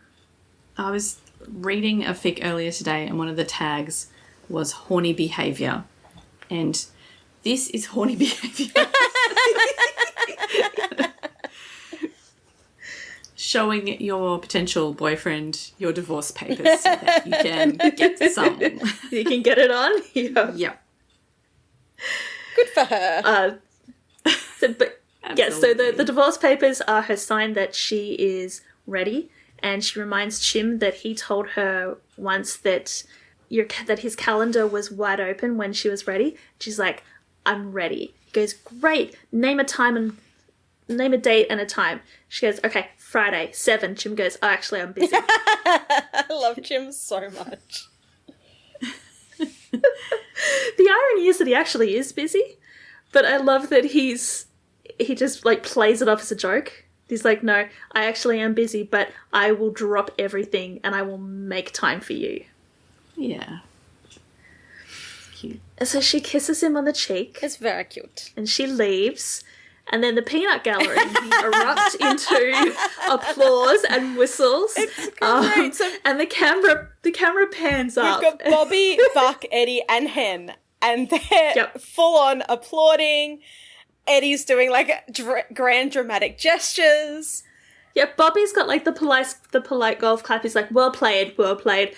I was reading a fic earlier today, and one of the tags was horny behaviour, and this is horny behaviour. Showing your potential boyfriend your divorce papers so that you can get some. You can get it on? Yeah. Yep. Good for her. So the divorce papers are her sign that she is ready, and she reminds Chim that he told her once that his calendar was wide open when she was ready. She's like, I'm ready. He goes, great, name a date and a time. She goes, okay, Friday, 7. Chim goes, oh, actually, I'm busy. I love Chim so much. The irony is that he actually is busy, but I love that he just, like, plays it off as a joke. He's like, no, I actually am busy, but I will drop everything and I will make time for you. Yeah. Cute. So she kisses him on the cheek. It's very cute. And she leaves. And then the peanut gallery erupts into applause and whistles. It's great. And the camera pans up. We've got Bobby, Buck, Eddie, and Hen. And they're full on applauding. Eddie's doing, like, grand dramatic gestures. Yeah, Bobby's got, like, the polite golf clap. He's like, well played, well played.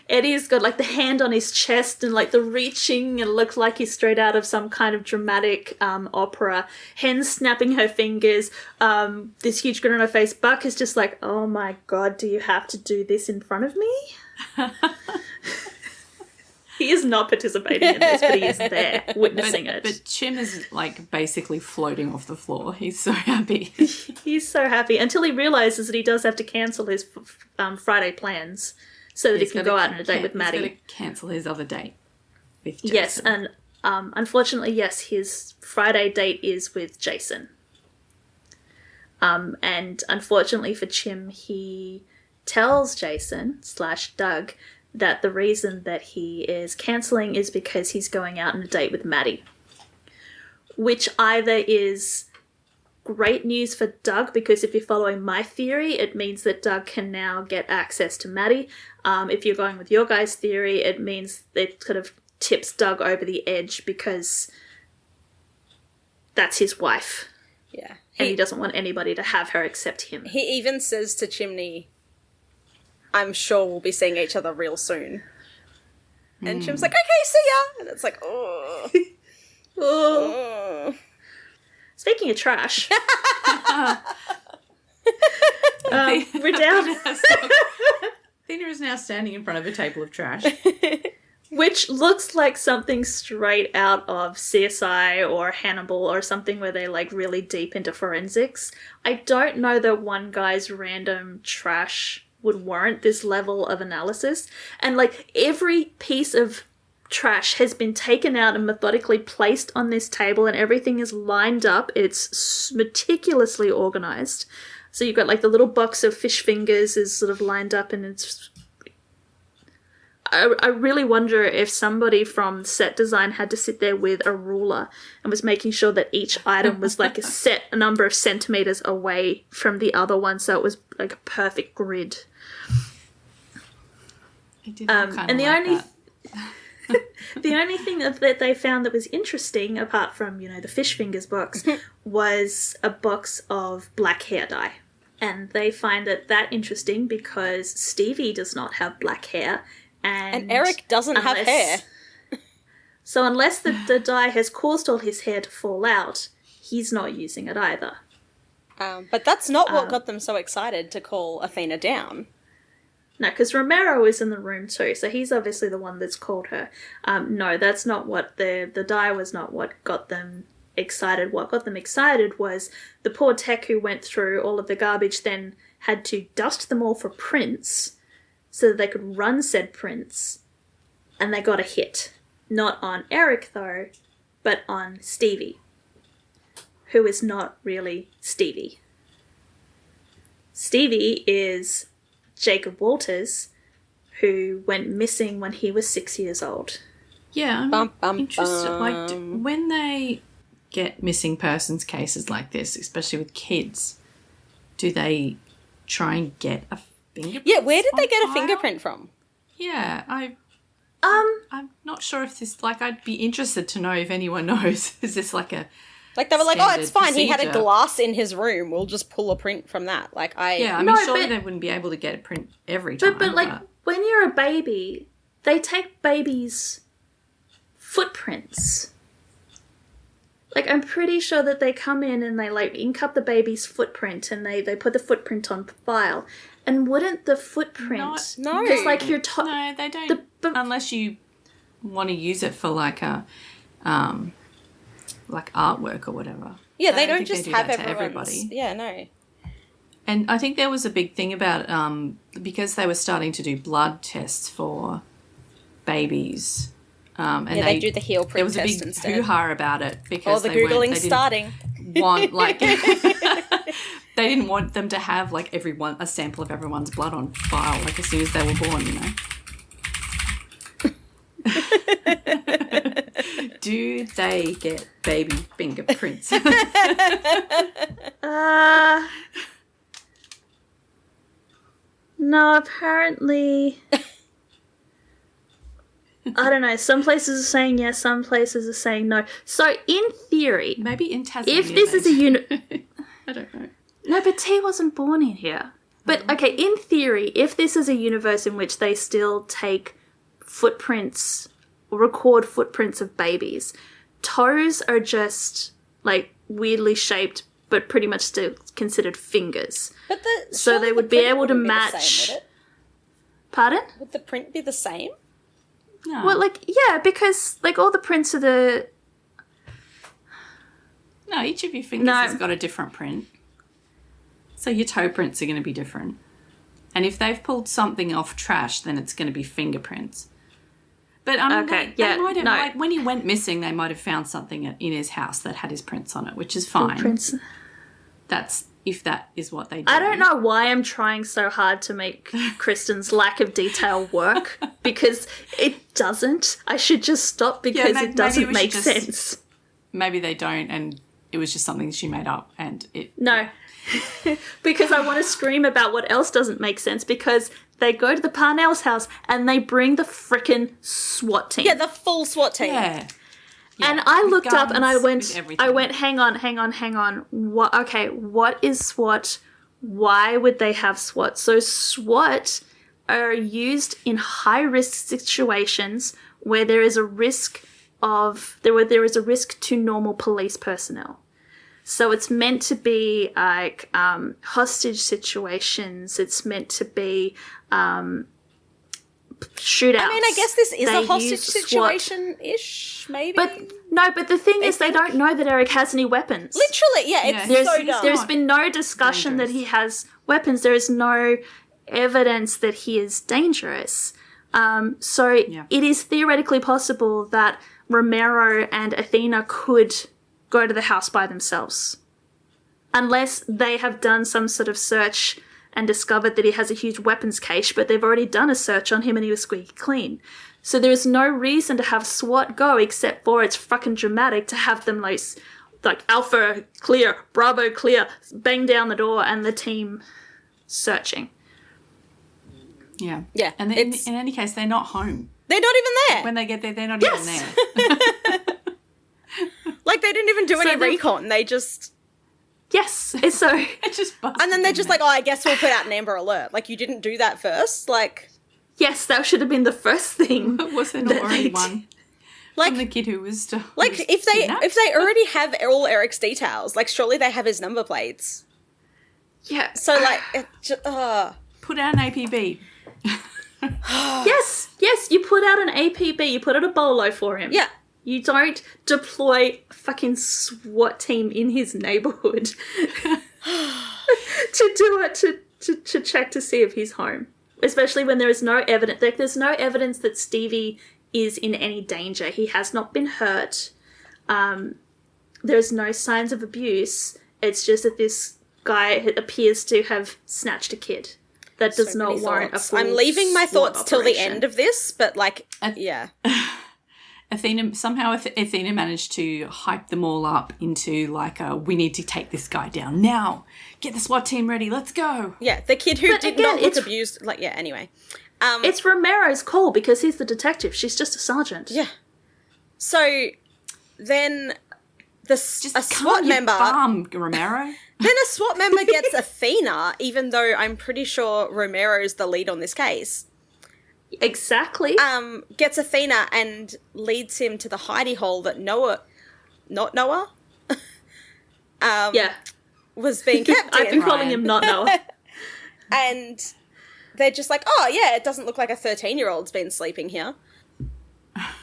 Eddie's got, like, the hand on his chest and, like, the reaching, and looks like he's straight out of some kind of dramatic opera. Hen's snapping her fingers. This huge grin on her face. Buck is just like, oh my God, do you have to do this in front of me? He is not participating in this, but he is there, witnessing it. But Chim is, like, basically floating off the floor. He's so happy. He's so happy, until he realises that he does have to cancel his Friday plans so that he can go out on a date with Maddie. He's got to cancel his other date with Jason. Yes, and unfortunately, yes, his Friday date is with Jason. And unfortunately for Chim, he tells Jason / Doug that the reason that he is cancelling is because he's going out on a date with Maddie. Which either is great news for Doug, because if you're following my theory, it means that Doug can now get access to Maddie. If you're going with your guys' theory, it means it kind of tips Doug over the edge because that's his wife. Yeah. And he doesn't want anybody to have her except him. He even says to Chimney, I'm sure we'll be seeing each other real soon. And Chim's like, okay, see ya! And it's like, oh. Oh. Speaking of trash. We're down. Athena is now standing in front of a table of trash. Which looks like something straight out of CSI or Hannibal or something where they're like really deep into forensics. I don't know that one guy's random trash would warrant this level of analysis. And like every piece of trash has been taken out and methodically placed on this table and everything is lined up. It's meticulously organized. So you've got like the little box of fish fingers is sort of lined up and it's... I really wonder if somebody from set design had to sit there with a ruler and was making sure that each item was like a number of centimeters away from the other one, so it was like a perfect grid. And the only thing that they found that was interesting, apart from the fish fingers box, was a box of black hair dye, and they find that interesting because Stevie does not have black hair. And Eric doesn't have hair. So unless the dye has caused all his hair to fall out, he's not using it either. But that's not what got them so excited to call Athena down. No, because Romero is in the room too, so he's obviously the one that's called her. No, that's not what the dye was not what got them excited. What got them excited was the poor tech who went through all of the garbage then had to dust them all for prints so that they could run said prints, and they got a hit. Not on Eric, though, but on Stevie, who is not really Stevie. Stevie is Jacob Walters, who went missing when he was 6 years old. Yeah, I'm interested. Like, when they get missing persons cases like this, especially with kids, do they try and get a fingerprint? Yeah, where did they get a fingerprint from? Yeah, I'm not sure if this, like, I'd be interested to know if anyone knows. Is this like a Like, they were like, oh, it's fine, procedure? he had a glass in his room, we'll just pull a print from that. Like, Yeah, I mean, surely they wouldn't be able to get a print every time. But like, when you're a baby, they take babies' footprints. Like, I'm pretty sure that they come in and they, like, ink up the baby's footprint and they put the footprint on file. And wouldn't the footprint... No. Because, like, you're... No, they don't. Unless you want to use it for, like, a... like, artwork or whatever. Yeah, they don't think just do have that to everyone's... everybody. Yeah, no. And I think there was a big thing about... because they were starting to do blood tests for babies... and they do the heel print there was a test big instead. hoo-ha about it because the they Googling starting. Want like they didn't want them to have like a sample of everyone's blood on file like as soon as they were born, Do they get baby fingerprints? No, apparently... I don't know. Some places are saying yes, some places are saying no. So, in theory... Maybe in Tasmania. If this is a I don't know. No, but T wasn't born in here. But, okay, in theory, if this is a universe in which they still take footprints or record footprints of babies, toes are just, like, weirdly shaped but pretty much still considered fingers. But so they would be able to match... The same, would it? Pardon? Would the print be the same? No. Well, like, yeah, because, like, all the prints of the... No, each of your fingers has got a different print. So your toe prints are going to be different. And if they've pulled something off trash, then it's going to be fingerprints. But, I mean, they might have, like, when he went missing, they might have found something in his house that had his prints on it, which is fine. Prints. That's... if that is what they do. I don't know why I'm trying so hard to make Kristen's lack of detail work, because it doesn't. I should just stop because it doesn't make sense. Maybe they don't, and it was just something she made up, and it... No. Because I want to scream about what else doesn't make sense, because they go to the Parnell's house and they bring the frickin' SWAT team. Yeah, the full SWAT team. Yeah. And I looked up and I went, hang on. What is SWAT? Why would they have SWAT? So SWAT are used in high-risk situations where there is a risk to normal police personnel. So it's meant to be like hostage situations. It's meant to be shootouts. I mean, I guess this is They a hostage use SWAT. situation-ish, maybe. But the thing is, they don't know that Eric has any weapons. Literally, yeah, it's so dumb. There's been no discussion that he has weapons. There is no evidence that he is dangerous. It is theoretically possible that Romero and Athena could go to the house by themselves. Unless they have done some sort of search and discovered that he has a huge weapons cache, but they've already done a search on him and he was squeaky clean. So there is no reason to have SWAT go except for it's fucking dramatic to have them like Alpha clear, Bravo clear, bang down the door and the team searching. Yeah. Yeah. And in any case, they're not home. They're not even there. When they get there, they're not even there. Like, they didn't even do any recon. They just... Yes, it's so... It just and then they're just like, oh, I guess we'll put out an Amber Alert. Like, you didn't do that first? Like... Yes, that should have been the first thing. Was there not already one? Like, from the kid who was... Like, if they already have all Eric's details, like, surely they have his number plates. Yeah. So, like, it just, Put out an APB. Yes, you put out an APB, you put out a bolo for him. Yeah. You don't deploy a fucking SWAT team in his neighborhood to do it, to check to see if he's home. Especially when there is no evidence. Like, there's no evidence that Stevie is in any danger. He has not been hurt. There's no signs of abuse. It's just that this guy appears to have snatched a kid. That does not warrant a full I'm leaving my SWAT thoughts till the operation. end of this, but, like, yeah. Athena managed to hype them all up into like we need to take this guy down now. Get the SWAT team ready. Let's go. Yeah, the kid who did not look it's- abused. Like, yeah. Anyway, It's Romero's call because he's the detective. She's just a sergeant. yeah. So then a SWAT member. Farm, Romero. Then a SWAT member gets Athena, even though I'm pretty sure Romero's the lead on this case. Exactly. Gets Athena and leads him to the hidey hole that Noah yeah. was being kept in. I've been calling him not Noah. And they're just like, oh, yeah, it doesn't look like a 13-year-old's been sleeping here.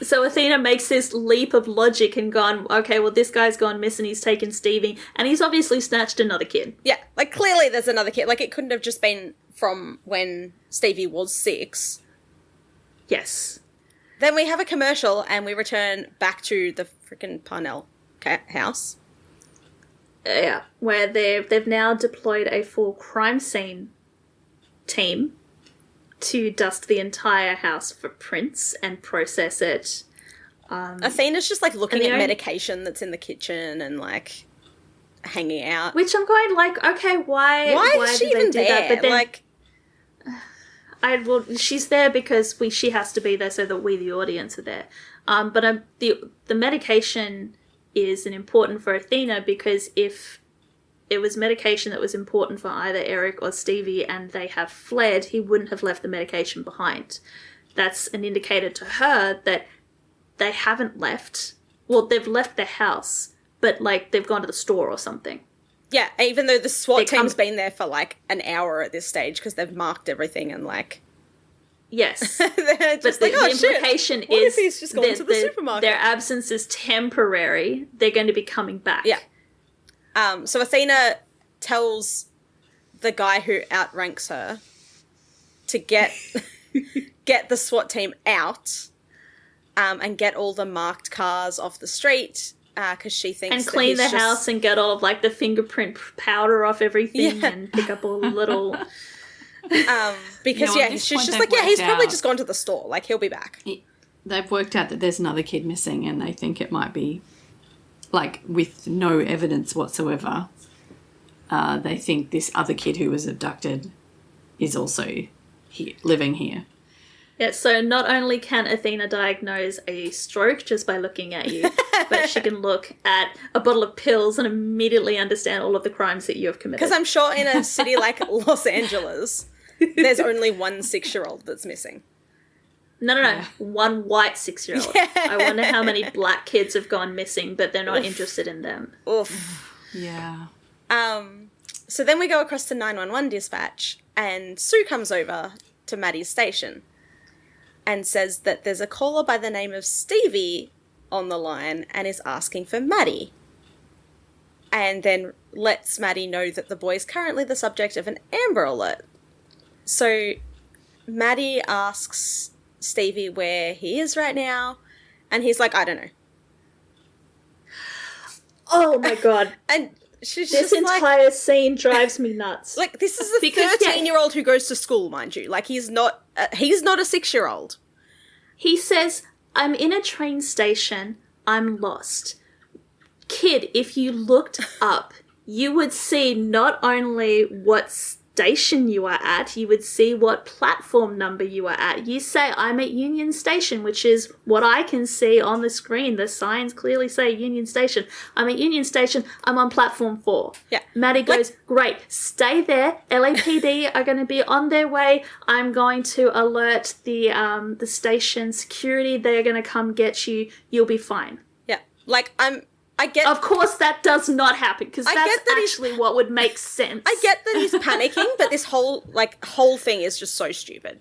So Athena makes this leap of logic and gone, okay, well, this guy's gone missing, he's taken Stevie, and he's obviously snatched another kid. Yeah, like, clearly there's another kid. Like, it couldn't have just been from when Stevie was 6. Yes. Then we have a commercial, and we return back to the freaking Parnell house. Yeah, where they've now deployed a full crime scene team to dust the entire house for prints and process it. Athena's just, like, looking and at the medication that's in the kitchen and, like, hanging out. Which I'm going, like, okay, why is she did they even do there? that? But then, Like, she's there because she has to be there so that we, the audience, are there. But the medication is important for Athena because if it was medication that was important for either Eric or Stevie and they have fled, he wouldn't have left the medication behind. That's an indicator to her that they haven't left. Well, they've left the house, but, like, they've gone to the store or something. yeah, even though the SWAT team's been there for, like, an hour at this stage because they've marked everything and, like... Yes. they're just But like, the implication What is if he's just gone to the supermarket? Their absence is temporary. They're going to be coming back. Yeah. So Athena tells the guy who outranks her to get the SWAT team out and get all the marked cars off the street because she thinks And clean the house and get all of, like, the fingerprint powder off everything and pick up all the little... because, at this she's point just they've like, he's worked probably out- just gone to the store. Like, he'll be back. They've worked out that there's another kid missing and they think it might be, like, with no evidence whatsoever, they think this other kid who was abducted is also living here. Yeah, so not only can Athena diagnose a stroke just by looking at you, but she can look at a bottle of pills and immediately understand all of the crimes that you have committed. Because I'm sure in a city like Los Angeles, there's only one 6-year-old that's missing. No. One white 6-year-old. Yeah. I wonder how many black kids have gone missing, but they're not interested in them. Oof. Yeah. So then we go across to 911 dispatch, and Sue comes over to Maddie's station and says that there's a caller by the name of Stevie on the line and is asking for Maddie. And then lets Maddie know that the boy's currently the subject of an Amber Alert. So Maddie asks Stevie where he is right now, and he's like, I don't know. Oh my god. And she's This just entire scene drives me nuts. like, this is a 13-year-old who goes to school, mind you. Like, he's not a 6-year-old. He says, I'm in a train station. I'm lost. Kid, if you looked up, you would see not only what station you are at, you would see what platform number you are at. You say, I'm at Union Station, which is what I can see on the screen. The signs clearly say Union Station. I'm at Union Station. I'm on platform 4. Yeah. Maddie goes, great, stay there. LAPD are going to be on their way. I'm going to alert the station security. They're going to come get you. You'll be fine. Yeah. Like, I get... Of course that does not happen, because that's actually what would make sense. I get that he's panicking, but this whole thing is just so stupid.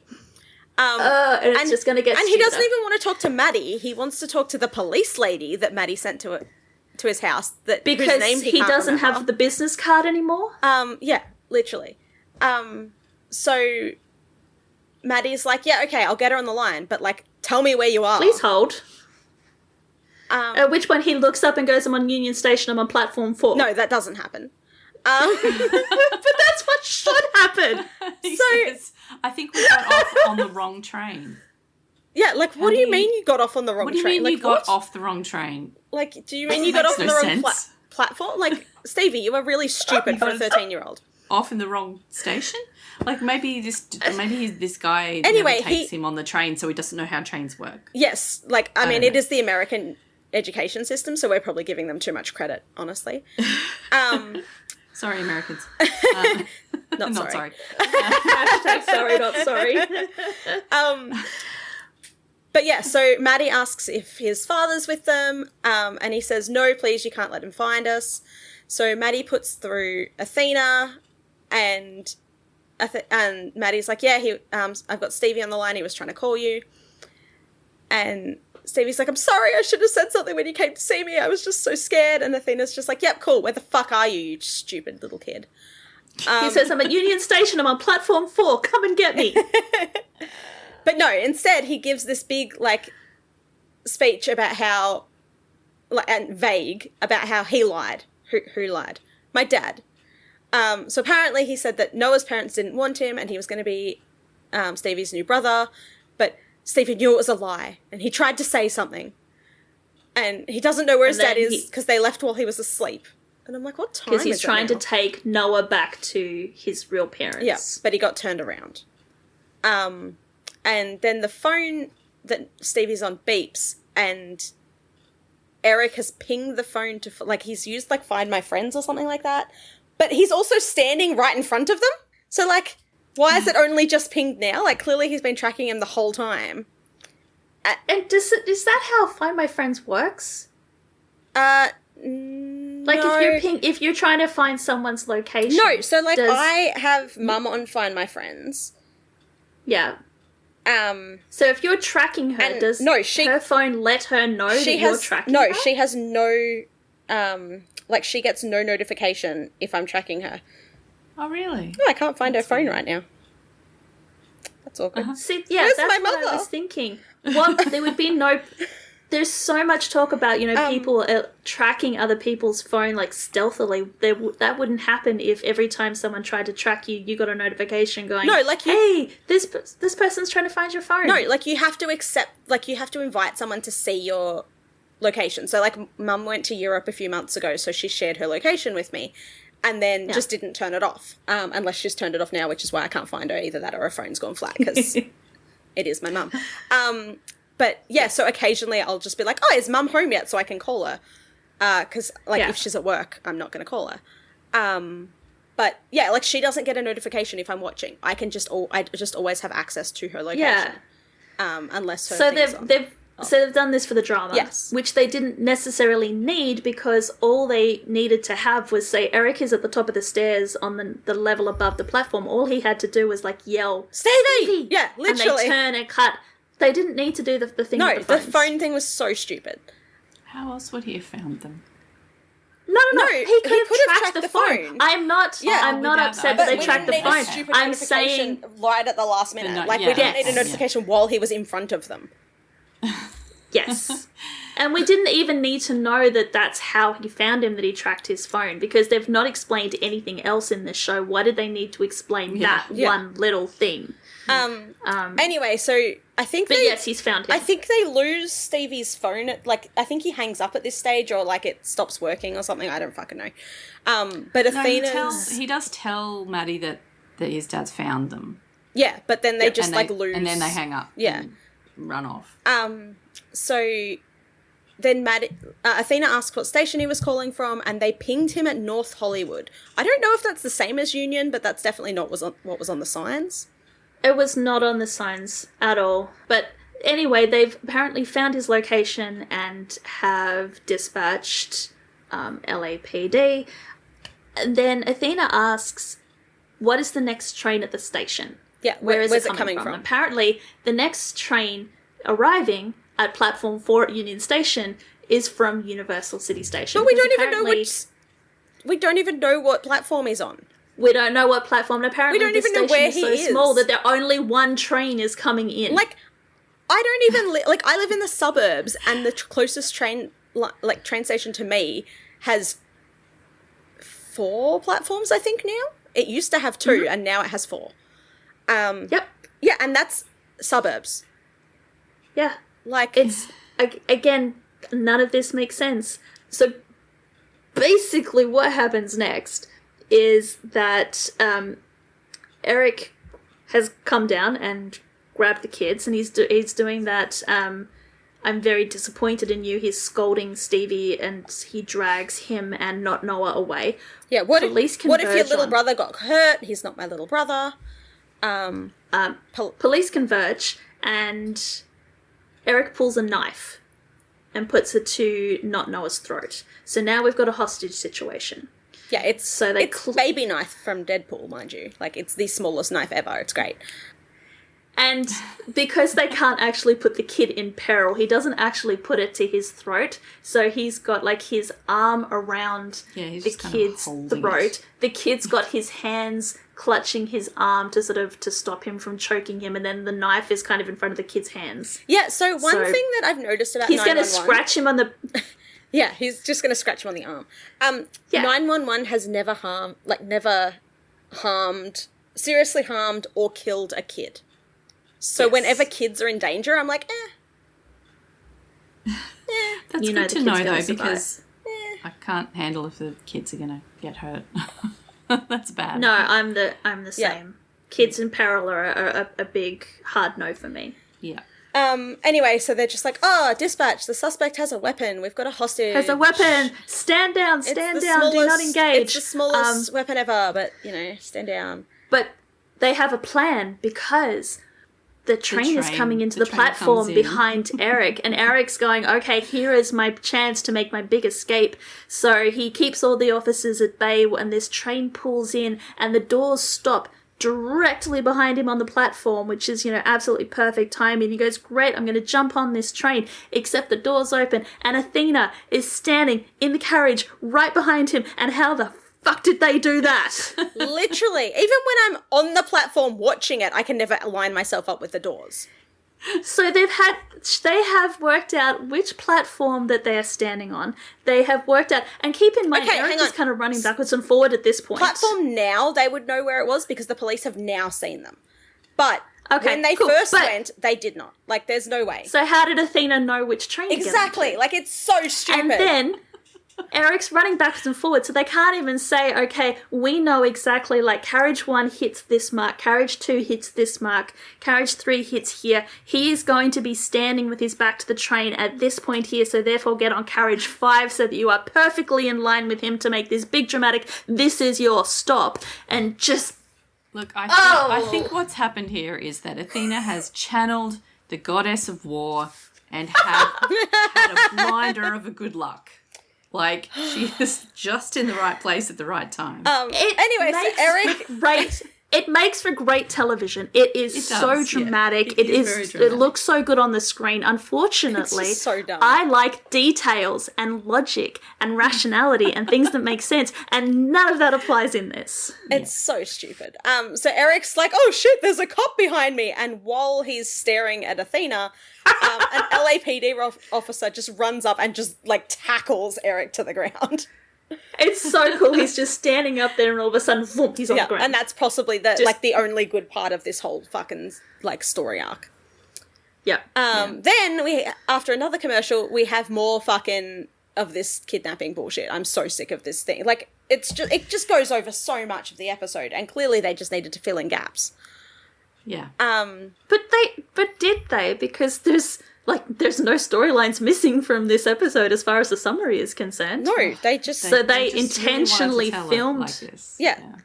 And it's just going to get And stupider. he doesn't even want to talk to Maddie. He wants to talk to the police lady that Maddie sent to his house. Whose Because name he can't doesn't remember. have the business card anymore? Yeah, literally. So Maddie's like, yeah, okay, I'll get her on the line, but, like, tell me where you are. Please hold. At which point he looks up and goes, I'm on Union Station, I'm on platform 4. No, that doesn't happen. But that's what should happen. He says, I think we got off on the wrong train. Yeah, like, what do you mean you got off on the wrong train? What do you mean like, you got off the wrong train? Like, do you mean you got off on the Makes wrong no sense. platform? Like, Stevie, you are really stupid for a 13-year-old. Off in the wrong station? Like, maybe this guy Anyway, never takes him on the train, so he doesn't know how trains work. Yes, like, I mean, don't it is the American education system, so we're probably giving them too much credit, honestly. Sorry, Americans. Not sorry. sorry. Hashtag sorry, not sorry. But yeah, so Maddie asks if his father's with them, and he says, no, please, you can't let him find us. So Maddie puts through Athena, and Maddie's like, yeah, I've got Stevie on the line, he was trying to call you. And Stevie's like, I'm sorry, I should have said something when you came to see me, I was just so scared. And Athena's just like, yep, cool, where the fuck are you, you stupid little kid? He says, I'm at Union Station, I'm on platform 4, come and get me. But no, instead he gives this big, like, speech about how, like, and vague, about how he lied. Who lied? My dad. So apparently he said that Noah's parents didn't want him and he was going to be Stevie's new brother, but Stevie knew it was a lie, and he tried to say something, and he doesn't know where his dad is because they left while he was asleep. And I'm like, what time is it? Because he's trying to take Noah back to his real parents. Yeah, but he got turned around. And then the phone that Stevie's on beeps, and Eric has pinged the phone to, like, he's used, like, Find My Friends or something like that. But he's also standing right in front of them. So, like, why is it only just pinged now? Like, clearly he's been tracking him the whole time. And is that how Find My Friends works? Like, No. if you're trying to find someone's location. No, so, like, I have Mum on Find My Friends. Yeah. So if you're tracking her, And does her phone let her know that you're tracking her? No, she has no, like, she gets no notification if I'm tracking her. Oh, really? No, I can't find her phone right now. That's awkward. See, yeah, Where's that's my what I mother? was thinking. There would be no... There's so much talk about, people tracking other people's phone, like, stealthily. That wouldn't happen if every time someone tried to track you, you got a notification going, No, like, hey, this person's trying to find your phone. No, like, you have to invite someone to see your location. So, like, Mum went to Europe a few months ago, so she shared her location with me, and then just didn't turn it off, unless she's turned it off now, which is why I can't find her. Either that or her phone's gone flat, because it is my mum. But, yeah, so occasionally I'll just be like, oh, is Mum home yet, so I can call her? Because, like, if she's at work, I'm not going to call her. But, yeah, like, she doesn't get a notification if I'm watching. I just always have access to her location. Yeah. Unless her So thing's on. So they've done this for the drama, Yes. which they didn't necessarily need because all they needed to have was, say, Eric is at the top of the stairs on the level above the platform. All he had to do was, like, yell, Stevie! Yeah, literally. And they turn and cut. They didn't need to do the thing with the phones. The phone thing was so stupid. How else would he have found them? No. He could have tracked the phone. I'm not without upset that. that they But tracked the We didn't need a phone. stupid I'm notification saying right at the last minute. no- Like, yeah, we didn't yes. need a notification while he was in front of them. yes. And we didn't even need to know that that's how he found him, that he tracked his phone, because they've not explained anything else in this show. Why did they need to explain that one little thing? Anyway, so I think But yes, he's found him. I think they lose Stevie's phone. I think he hangs up at this stage, or like it stops working or something. I don't fucking know. But No, Athena's he does tell Maddie that his dad's found them. yeah, but then they just and lose, and then they hang up. Yeah. and run off. So then Athena asked what station he was calling from, and they pinged him at North Hollywood. I don't know if that's the same as Union, but that's definitely not what was on the signs. It was not on the signs at all. But anyway, they've apparently found his location and have dispatched LAPD. And then Athena asks, what is the next train at the station? Yeah, Where's it it coming from? Apparently, the next train arriving at platform 4 at Union Station is from Universal City Station. But we because don't even know apparently we don't even know what platform he's on. We don't know what platform. And apparently, We don't this even know station where is he so is. small that there only one train is coming in. Like, I don't even like. I live in the suburbs, and the closest train station to me has 4 platforms. I think now it used to have 2, and now it has 4. Yep. Yeah, and that's suburbs. Yeah. Like It's again, none of this makes sense. So basically, what happens next is that Eric has come down and grabbed the kids, and he's doing that. I'm very disappointed in you. He's scolding Stevie, and he drags him and not Noah away. yeah. What Police if your converge little on- brother got hurt? He's not my little brother. Police converge, and Eric pulls a knife and puts it to not Noah's throat. So now we've got a hostage situation. Yeah, it's So they it's baby knife from Deadpool, mind you. Like, it's the smallest knife ever. It's great. And because they can't actually put the kid in peril, he doesn't actually put it to his throat. So he's got like his arm around he's the just kind of kid's holding throat. it. The kid's got his hands clutching his arm to to stop him from choking him, and then the knife is kind of in front of the kid's hands. Yeah, so one So thing that I've noticed about He's going to 911 scratch him on the... Yeah, he's just going to scratch him on the arm. Yeah. 911 has never seriously harmed or killed a kid. So Yes. whenever kids are in danger, I'm like, That's You know good the to kid's know, gonna though, survive. because I can't handle if the kids are going to get hurt. That's bad. No, I'm the same. Kids in peril are a big hard no for me. Yeah. Anyway, so they're just like, dispatch, the suspect has a weapon. We've got a hostage. Has a weapon. Stand down. It's Stand the down. Do not smallest- engage. It's the smallest weapon ever, but, stand down. But they have a plan because the train is coming into the the train platform comes in. behind Eric, and Eric's going, okay, here is my chance to make my big escape. So he keeps all the officers at bay, and this train pulls in, and the doors stop directly behind him on the platform, which is, absolutely perfect timing. He goes, great, I'm going to jump on this train, except the doors open, and Athena is standing in the carriage right behind him, and how the fuck did they do that? Literally, even when I'm on the platform watching it, I can never line myself up with the doors. So they have worked out which platform that they are standing on. They have worked out, and keep in mind, Okay, Eric hang is on. kind of running backwards and forward at this point. Platform now, they would know where it was because the police have now seen them. But Okay, when they cool, first but- went, they did not. Like, there's no way. So how did Athena know which train to get Exactly. onto? Like, it's so stupid. And then Eric's running backwards and forwards, so they can't even say, okay, we know exactly, like, carriage 1 hits this mark, carriage 2 hits this mark, carriage 3 hits here. He is going to be standing with his back to the train at this point here, so therefore get on carriage 5 so that you are perfectly in line with him to make this big dramatic, this is your stop, and just... Look, I think what's happened here is that Athena has channeled the goddess of war and had a blinder of a good luck. Like, she is just in the right place at the right time. Anyway, so Eric... It makes for great television. It is so dramatic. Yeah. It is very dramatic. It looks so good on the screen. Unfortunately, it's so dumb. I like details and logic and rationality and things that make sense, and none of that applies in this. It's so stupid. So Eric's like, oh shit, there's a cop behind me. And while he's staring at Athena, an LAPD officer just runs up and just, like, tackles Eric to the ground. It's so cool. He's just standing up there and all of a sudden, boom, he's on the ground. And that's possibly the only good part of this whole fucking, like, story arc. Yeah. Then after another commercial, we have more fucking of this kidnapping bullshit. I'm so sick of this thing. Like, it just goes over so much of the episode, and clearly they just needed to fill in gaps. Yeah. But did they? Because there's no storylines missing from this episode as far as the summary is concerned. No, they just... So they intentionally really filmed... like this. Yeah.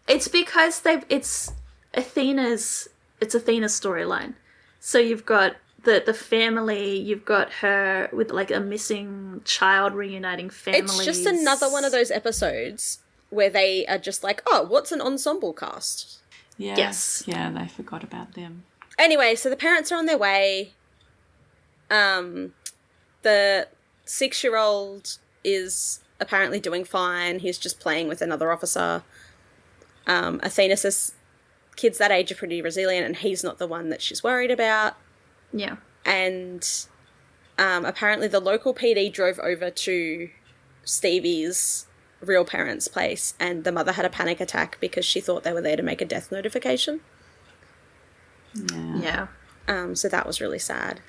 It's because it's Athena's storyline. So you've got the family, you've got her with, like, a missing child reuniting families. It's just another one of those episodes where they are just like, oh, what's an ensemble cast? Yeah. Yes. Yeah, they forgot about them. Anyway, so the parents are on their way. The 6-year-old is apparently doing fine. He's just playing with another officer. Athena says kids that age are pretty resilient and he's not the one that she's worried about. Yeah. And apparently the local PD drove over to Stevie's real parents' place and the mother had a panic attack because she thought they were there to make a death notification. Yeah. So that was really sad.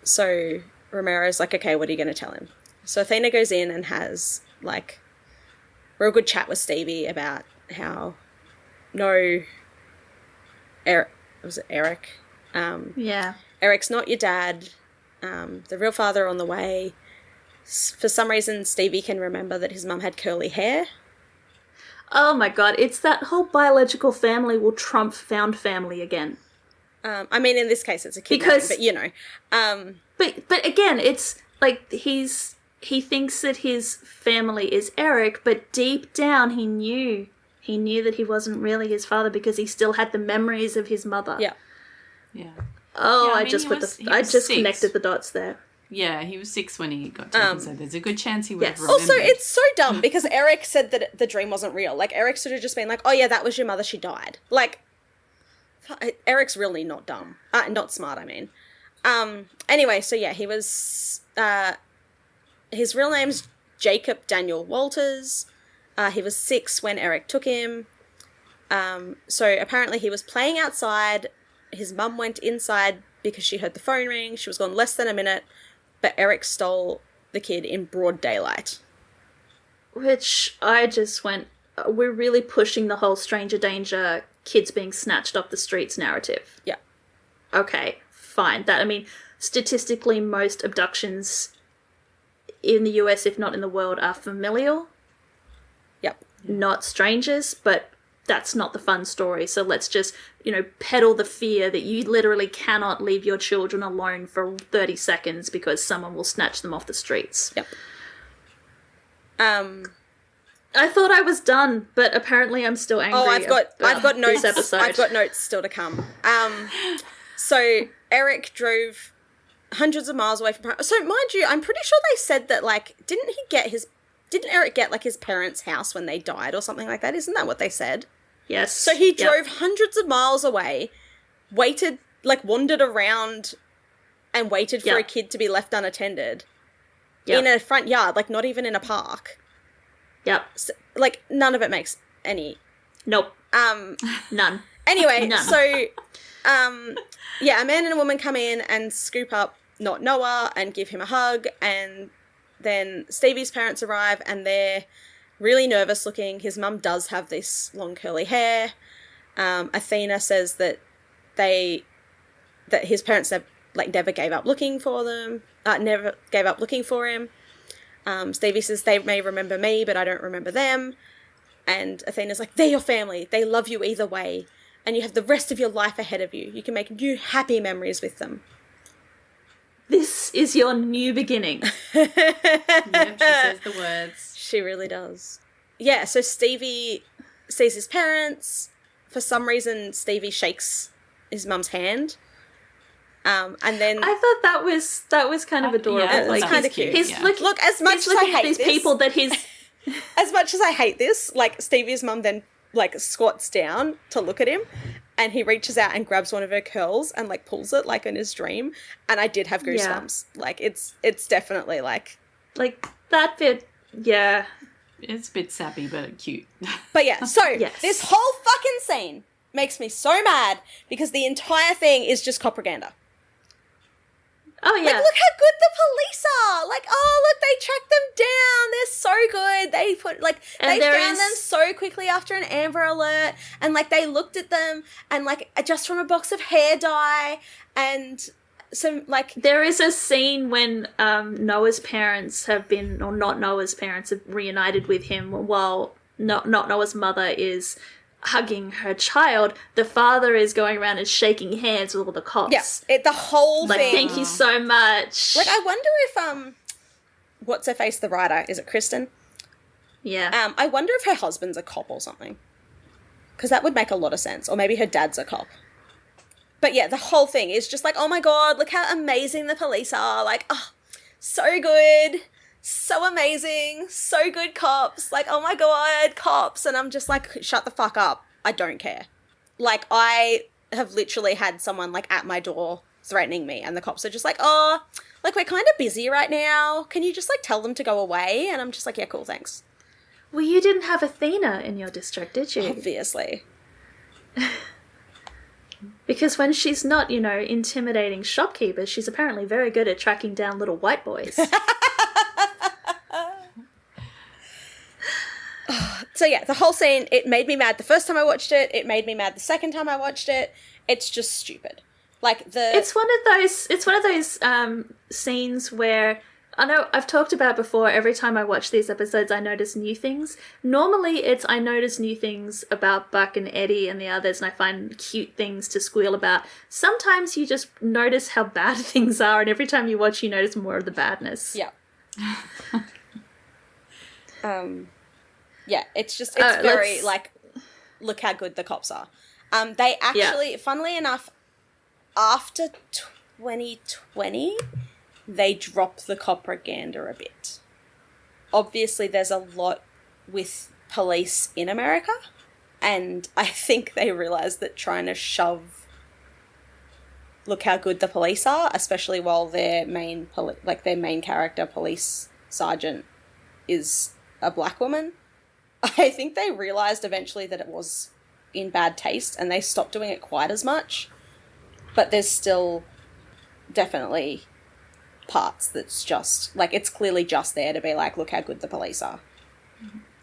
So Romero's like, okay, what are you going to tell him? So Athena goes in and has, like, a real good chat with Stevie about how Eric? Yeah. Eric's not your dad. The real father on the way. For some reason, Stevie can remember that his mum had curly hair. Oh my god, it's that whole biological family will trump found family again. I mean, in this case, it's a kidnapping, but you know. But again, it's like he thinks that his family is Eric, but deep down he knew that he wasn't really his father because he still had the memories of his mother. Yeah. Yeah. Oh, Yeah, I just connected the dots there. Yeah, he was 6 when he got taken, so there's a good chance he would have remembered. Also, it's so dumb because Eric said that the dream wasn't real. Like, Eric should have just been like, oh yeah, that was your mother, she died. Like, Eric's really not dumb. Not smart, I mean. Anyway, so yeah, he was, his real name's Jacob Daniel Walters. He was 6 when Eric took him. So apparently he was playing outside. His mum went inside because she heard the phone ring. She was gone less than a minute, but Eric stole the kid in broad daylight. Which I just went, we're really pushing the whole stranger danger, kids being snatched off the streets narrative. Yeah. Okay, fine. That, I mean, statistically, most abductions in the US, if not in the world, are familial. Yep. Not strangers, but that's not the fun story. So let's just, peddle the fear that you literally cannot leave your children alone for 30 seconds because someone will snatch them off the streets. Yep. I thought I was done, but apparently I'm still angry. Oh, I've got notes. This episode. I've got notes still to come. So Eric drove hundreds of miles away from home. So mind you, I'm pretty sure they said that, like, didn't Eric get, like, his parents' house when they died or something like that? Isn't that what they said? Yes. So he drove hundreds of miles away, waited, like, wandered around and waited for a kid to be left unattended in a front yard, like, not even in a park. Yep. So, like, none of it makes any... Nope. None. Anyway, None. So, a man and a woman come in and scoop up not Noah and give him a hug, and then Stevie's parents arrive and they're really nervous looking. His mum does have this long curly hair. Athena says that his parents never gave up looking for them. Never gave up looking for him. Stevie says they may remember me, but I don't remember them. And Athena's like, they're your family. They love you either way. And you have the rest of your life ahead of you. You can make new happy memories with them. This is your new beginning. Yep, she says the words. She really does. Yeah, so Stevie sees his parents. For some reason, Stevie shakes his mum's hand. And then I thought that was kind of adorable. Yeah, like, it's kind of cute. He's Look, as much he's as I looking at hate these this, people that he's... as much as I hate this, like, Stevie's mum then, like, squats down to look at him, and he reaches out and grabs one of her curls and, like, pulls it, like, in his dream, and I did have goosebumps. Yeah. Like, it's definitely, like... Like, that bit, yeah. It's a bit sappy, but cute. But yeah, so, Yes. this whole fucking scene makes me so mad, because the entire thing is just propaganda. Oh, yeah. Like, look how good the police are. Like, oh, look, they tracked them down. They're so good. They put, like, And they there found is- them so quickly after an Amber Alert. And, like, they looked at them and, like, just from a box of hair dye and some, like... There is a scene when Noah's parents have been, or not Noah's parents, have reunited with him while not Noah's mother is hugging her child. The father is going around and shaking hands with all the cops. Yes, the whole Like, thing. thank you so much. Like, I wonder if, what's her face, the writer? Is it Kristen? Yeah. I wonder if her husband's a cop or something. Because that would make a lot of sense. Or maybe her dad's a cop. But yeah, the whole thing is just like, oh my god, look how amazing the police are. Like, oh, so good. So amazing. So good cops. Like, oh my god, cops. And I'm just like, shut the fuck up. I don't care. Like, I have literally had someone, like, at my door threatening me. And the cops are just like, oh, like, we're kind of busy right now. Can you just, like, tell them to go away? And I'm just like, yeah, cool, thanks. Well, you didn't have Athena in your district, did you? Obviously. Because when she's not, intimidating shopkeepers, she's apparently very good at tracking down little white boys. So yeah, the whole scene, it made me mad the first time I watched it. It made me mad the second time I watched it. It's just stupid. Like It's one of those scenes where I know I've talked about before. Every time I watch these episodes, I notice new things. Normally, it's I notice new things about Buck and Eddie and the others, and I find cute things to squeal about. Sometimes you just notice how bad things are, and every time you watch, you notice more of the badness. Yeah. Yeah, it's very, like, look how good the cops are. They actually, funnily enough, after 2020, they drop the propaganda a bit. Obviously, there's a lot with police in America, and I think they realised that trying to shove look how good the police are, especially while their main character, police sergeant, is a black woman, I think they realised eventually that it was in bad taste, and they stopped doing it quite as much. But there's still definitely parts that's just, like, it's clearly just there to be like, look how good the police are.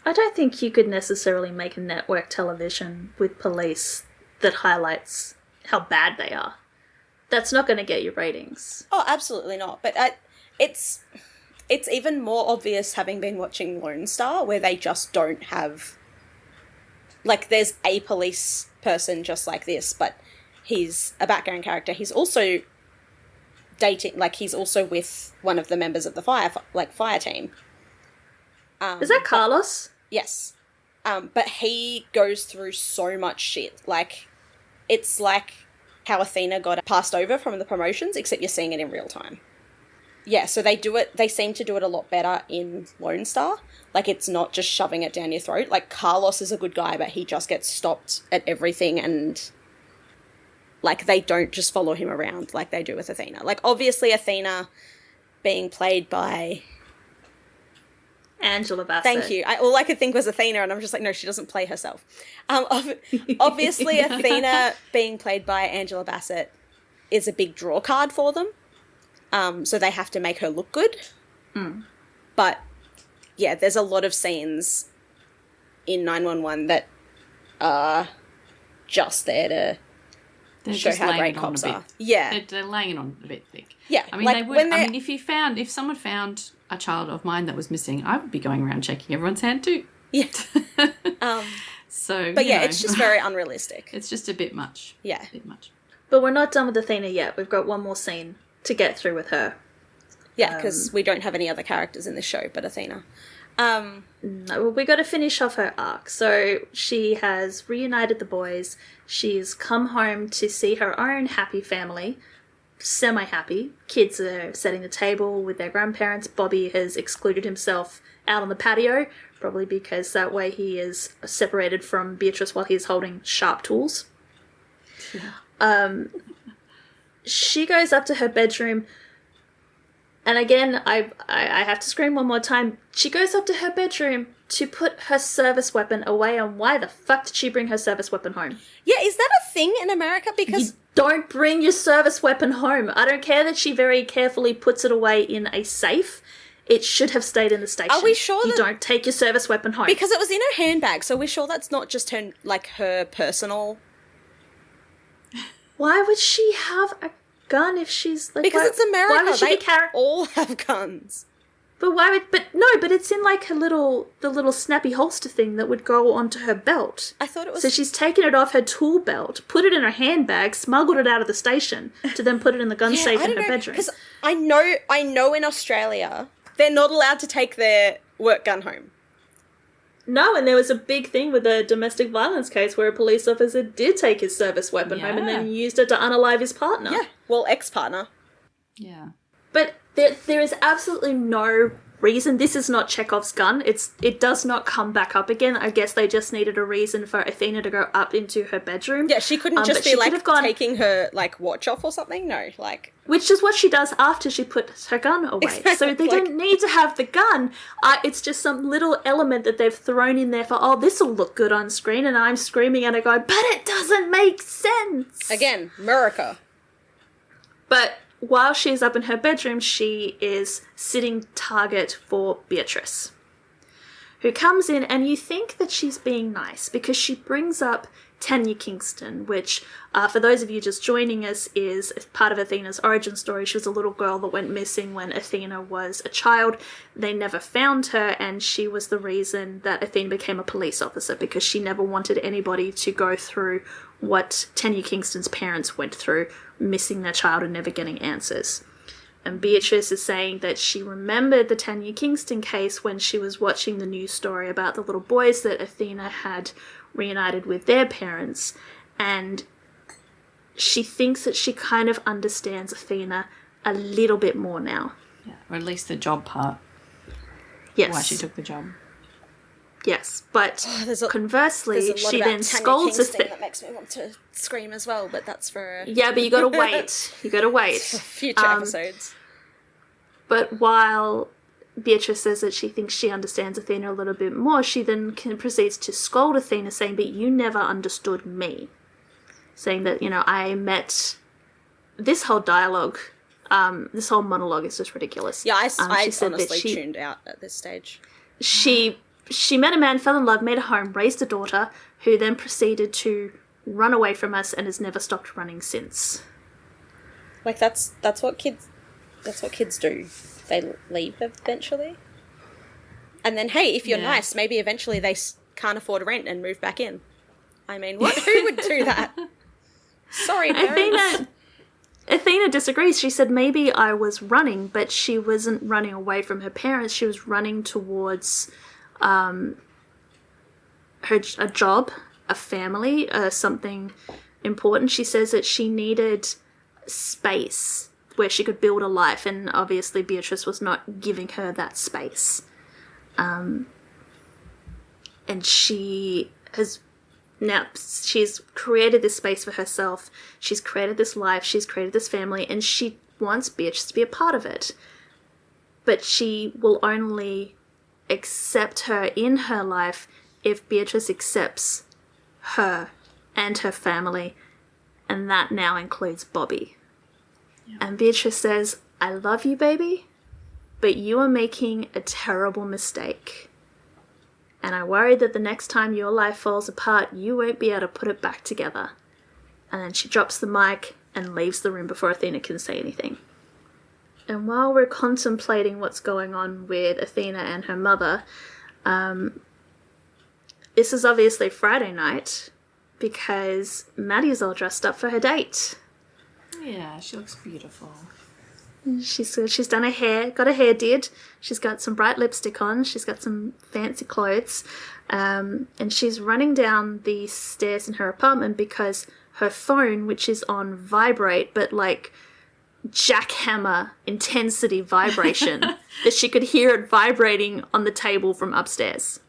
I don't think you could necessarily make a network television with police that highlights how bad they are. That's not going to get you ratings. Oh, absolutely not. But it's even more obvious having been watching Lone Star, where they just don't have... Like, there's a police person just like this, but he's a background character. He's also dating... Like, he's also with one of the members of the fire team. Is that Carlos? Yes. But he goes through so much shit. Like, it's like how Athena got passed over from the promotions, except you're seeing it in real time. Yeah, so they seem to do it a lot better in Lone Star. Like, it's not just shoving it down your throat. Like, Carlos is a good guy, but he just gets stopped at everything, and, like, they don't just follow him around like they do with Athena. Like, obviously Athena being played by... Angela Bassett. Thank you. All I could think was Athena, and I'm just like, no, she doesn't play herself. Obviously, Athena being played by Angela Bassett is a big draw card for them. So they have to make her look good. Mm. But, yeah, there's a lot of scenes in 911 that are just there to show how great cops are. Yeah. They're laying it on a bit thick. Yeah. I mean, like, they would. I mean, if someone found a child of mine that was missing, I would be going around checking everyone's hand too. Yeah. So, but yeah, it's just very unrealistic. It's just a bit much. Yeah. A bit much. But we're not done with Athena yet. We've got one more scene to get through with her. Yeah, because we don't have any other characters in the show but Athena. No, well, we got to finish off her arc. So she has reunited the boys. She's come home to see her own happy family, semi-happy. Kids are setting the table with their grandparents. Bobby has excluded himself out on the patio, probably because that way he is separated from Beatrice while he's holding sharp tools. She goes up to her bedroom, and again, I have to scream one more time. She goes up to her bedroom to put her service weapon away, and why the fuck did she bring her service weapon home? Yeah, is that a thing in America? Because You don't bring your service weapon home. I don't care that she very carefully puts it away in a safe. It should have stayed in the station. Are we sure you that... don't take your service weapon home? Because it was in her handbag, so we're sure that's not just her, like, her personal... Why would she have a gun if she's like? Because it's America. Why would she They be carrying? all have guns. But why would? But no. But it's in like the little snappy holster thing that would go onto her belt. I thought it was... So she's taken it off her tool belt, put it in her handbag, smuggled it out of the station to then put it in the gun safe in her bedroom. Because I know in Australia they're not allowed to take their work gun home. No, and there was a big thing with a domestic violence case where a police officer did take his service weapon home and then used it to unalive his partner. Yeah, well, ex-partner. Yeah. But there is absolutely no reason. This is not Chekhov's gun. It does not come back up again. I guess they just needed a reason for Athena to go up into her bedroom. Yeah, she couldn't just be, like, taking her, like, watch off or something? No, like... Which is what she does after she puts her gun away. Exactly. So they don't need to have the gun. It's just some little element that they've thrown in there for, oh, this will look good on screen, and I'm screaming and I go, but it doesn't make sense. Again, America. But while she's up in her bedroom, she is sitting target for Beatrice, who comes in, and you think that she's being nice because she brings up Tanya Kingston, which, for those of you just joining us, is part of Athena's origin story. She was a little girl that went missing when Athena was a child. They never found her, and she was the reason that Athena became a police officer, because she never wanted anybody to go through what Tanya Kingston's parents went through, missing their child and never getting answers. And Beatrice is saying that she remembered the Tanya Kingston case when she was watching the news story about the little boys that Athena had reunited with their parents, and she thinks that she kind of understands Athena a little bit more now. Yeah, or at least the job part. Yes. Why she took the job. Yes, but conversely, she then scolds Athena. That makes me want to scream as well, but that's for... Yeah, but you gotta wait. You gotta wait. Future episodes. But while Beatrice says that she thinks she understands Athena a little bit more, she then proceeds to scold Athena, saying, but you never understood me. Saying that, I met... This whole dialogue, this whole monologue is just ridiculous. Yeah, I honestly tuned out at this stage. She met a man, fell in love, made a home, raised a daughter, who then proceeded to run away from us and has never stopped running since. Like, that's what kids do. They leave eventually. And then, hey, if you're nice, maybe eventually they can't afford rent and move back in. I mean, who would do that? Sorry, parents. Athena disagrees. She said maybe I was running, but she wasn't running away from her parents. She was running towards a job, a family, something important. She says that she needed space where she could build a life, and obviously Beatrice was not giving her that space. And she's created this space for herself, she's created this life, she's created this family, and she wants Beatrice to be a part of it. But she will only accept her in her life if Beatrice accepts her and her family, and that now includes Bobby. And Beatrice says, I love you, baby, but you are making a terrible mistake. And I worry that the next time your life falls apart, you won't be able to put it back together. And then she drops the mic and leaves the room before Athena can say anything. And while we're contemplating what's going on with Athena and her mother, this is obviously Friday night because Maddie's all dressed up for her date. Yeah, she looks beautiful. She's done her hair, got her hair did. She's got some bright lipstick on. She's got some fancy clothes. And she's running down the stairs in her apartment because her phone, which is on vibrate, but like jackhammer intensity vibration, that she could hear it vibrating on the table from upstairs.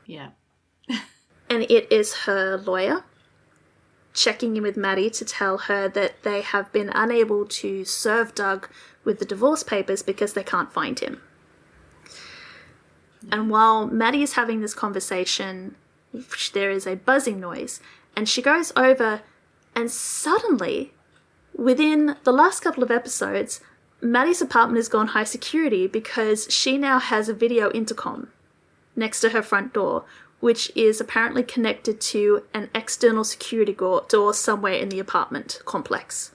Yeah. And it is her lawyer checking in with Maddie to tell her that they have been unable to serve Doug with the divorce papers because they can't find him. And while Maddie is having this conversation, there is a buzzing noise, and she goes over, and suddenly, within the last couple of episodes, Maddie's apartment has gone high security because she now has a video intercom next to her front door, which is apparently connected to an external security door somewhere in the apartment complex.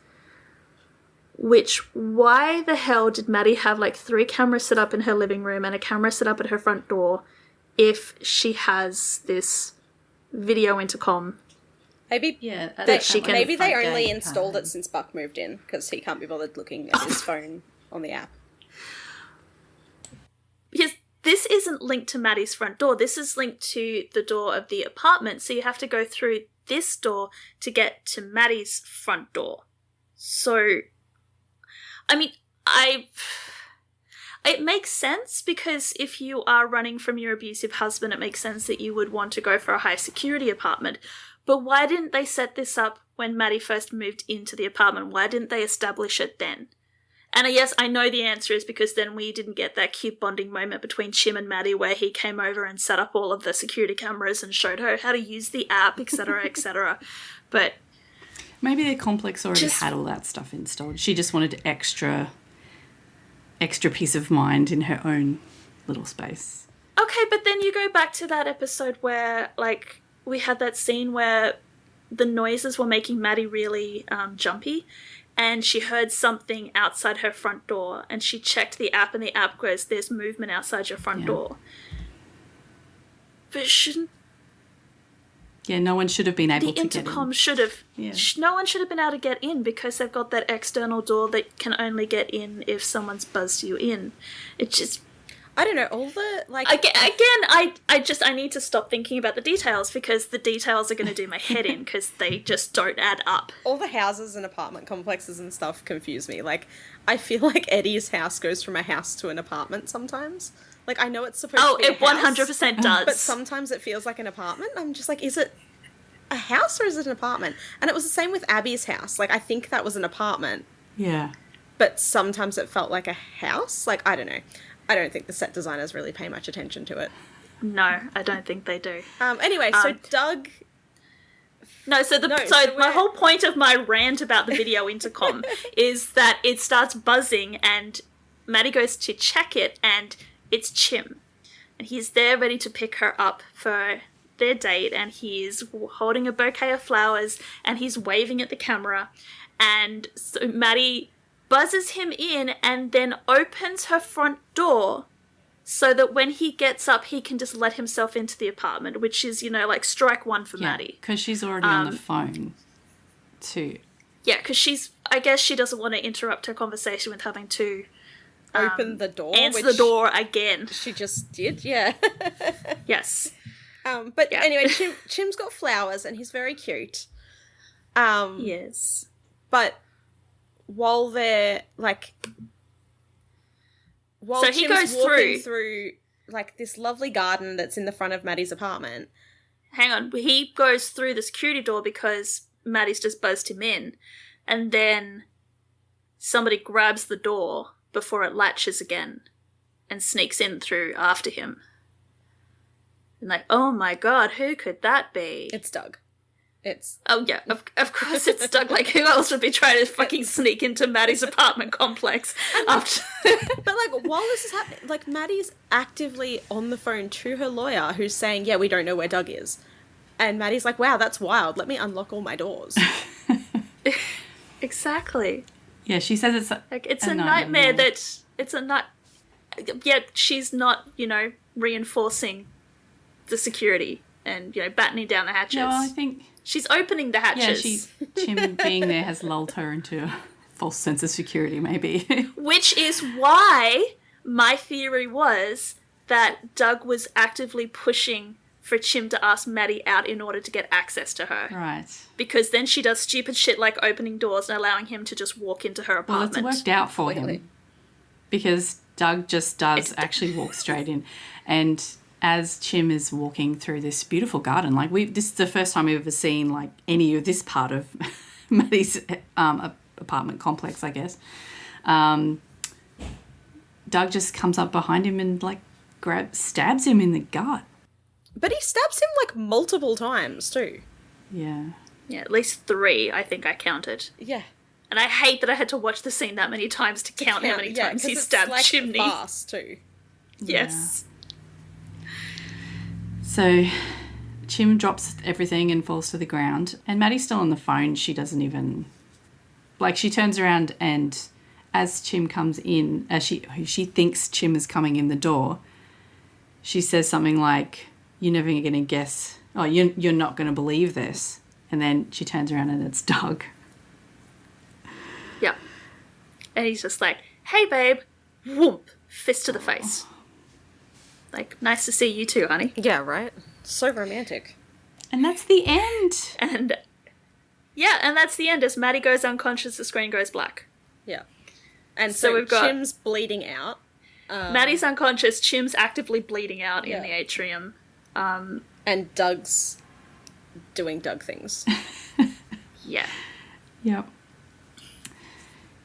Which, why the hell did Maddie have like 3 cameras set up in her living room and a camera set up at her front door if she has this video intercom? Maybe maybe they only installed it since Buck moved in because he can't be bothered looking at his phone on the app. Because this isn't linked to Maddie's front door. This is linked to the door of the apartment. So you have to go through this door to get to Maddie's front door. So, I mean, it makes sense because if you are running from your abusive husband, it makes sense that you would want to go for a high security apartment. But why didn't they set this up when Maddie first moved into the apartment? Why didn't they establish it then? And yes, I know the answer is because then we didn't get that cute bonding moment between Chim and Maddie where he came over and set up all of the security cameras and showed her how to use the app, etc., etc. But maybe the complex already had all that stuff installed. She just wanted extra peace of mind in her own little space. Okay, but then you go back to that episode where, like, we had that scene where the noises were making Maddie really jumpy, and she heard something outside her front door, and she checked the app, and the app goes, "There's movement outside your front door." But shouldn't... Yeah, no one should have been able to get in. The intercom should have... Yeah. No one should have been able to get in because they've got that external door that can only get in if someone's buzzed you in. It just... I don't know, all the, like... Again, I need to stop thinking about the details because the details are going to do my head in because they just don't add up. All the houses and apartment complexes and stuff confuse me. Like, I feel like Eddie's house goes from a house to an apartment sometimes. Like, I know it's supposed to be a house. 100% does. But sometimes it feels like an apartment. I'm just like, is it a house or is it an apartment? And it was the same with Abby's house. Like, I think that was an apartment. Yeah. But sometimes it felt like a house. Like, I don't know. I don't think the set designers really pay much attention to it. No, I don't think they do. Anyway, so Doug... My whole point of my rant about the video intercom is that it starts buzzing and Maddie goes to check it and it's Chim. And he's there ready to pick her up for their date and he's holding a bouquet of flowers and he's waving at the camera. And so Maddie buzzes him in and then opens her front door so that when he gets up, he can just let himself into the apartment, which is, like, strike one for Maddie. Because she's already on the phone, too. Yeah, because I guess she doesn't want to interrupt her conversation with having to... open the door. Answer the door again. She just did, yeah. Yes. But yeah. Anyway, Chim's got flowers and he's very cute. Yes. But... while they're, like... While so Chim's he goes walking through, like, this lovely garden that's in the front of Maddie's apartment... Hang on. He goes through the security door because Maddie's just buzzed him in. And then somebody grabs the door before it latches again and sneaks in through after him. And like, oh my god, who could that be? It's Doug. Oh, yeah, of course it's Doug. Like, who else would be trying to fucking sneak into Maddie's apartment complex? But, like, while this is happening, like, Maddie's actively on the phone to her lawyer who's saying, yeah, we don't know where Doug is. And Maddie's like, wow, that's wild. Let me unlock all my doors. Exactly. Yeah, she says it's it's a nightmare that... It's a night... Yet she's not, reinforcing the security and, battening down the hatches. No, I think... She's opening the hatches. Yeah, Chim being there has lulled her into false sense of security, maybe. Which is why my theory was that Doug was actively pushing for Chim to ask Maddie out in order to get access to her. Right. Because then she does stupid shit like opening doors and allowing him to just walk into her Well, apartment. it's worked out for him. Because Doug just does actually walk straight in. And as Chim is walking through this beautiful garden, like this is the first time we've ever seen like any of this part of Maddie's apartment complex, I guess. Doug just comes up behind him and like stabs him in the gut. But he stabs him like multiple times too. Yeah. Yeah, at least 3, I think I counted. Yeah. And I hate that I had to watch the scene that many times to count how many times he stabbed like Chimney. Fast too. Yes. Yeah. So Chim drops everything and falls to the ground. And Maddie's still on the phone. She doesn't even... Like, she turns around and as Chim comes in, as she thinks Chim is coming in the door, she says something like, "You're never going to guess. Oh, you're not going to believe this." And then she turns around and it's Doug. Yeah. And he's just like, "Hey, babe." Whoomp. Fist to the face. Like, nice to see you too, honey. Yeah, right? So romantic. And that's the end. And yeah, and that's the end. As Maddie goes unconscious, the screen goes black. Yeah. And So so we've got- Chim's bleeding out. Maddie's unconscious, Chim's actively bleeding out in the atrium. And Doug's doing Doug things. Yeah. Yep.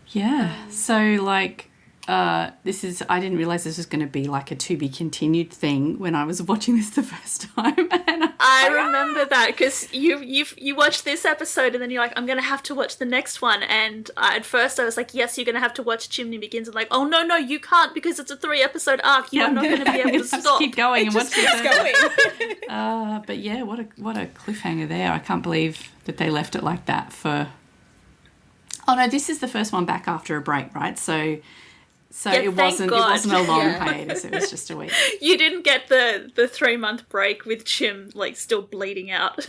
Yeah. So, like, I didn't realise this was going to be, like, a to-be continued thing when I was watching this the first time. And I remember that, because you watched this episode and then you're like, I'm going to have to watch the next one. And at first I was like, yes, you're going to have to watch Chimney Begins. And like, oh, no, you can't, because it's a 3-episode arc. You're not going to be able to stop. Keep going and watch Keeps going. But yeah, what a cliffhanger there. I can't believe that they left it like that for... Oh, no, this is the first one back after a break, right? So Yeah, it thank wasn't God. a long Yeah. hiatus. It was just a week. You didn't get the 3-month break with Chim, like, still bleeding out.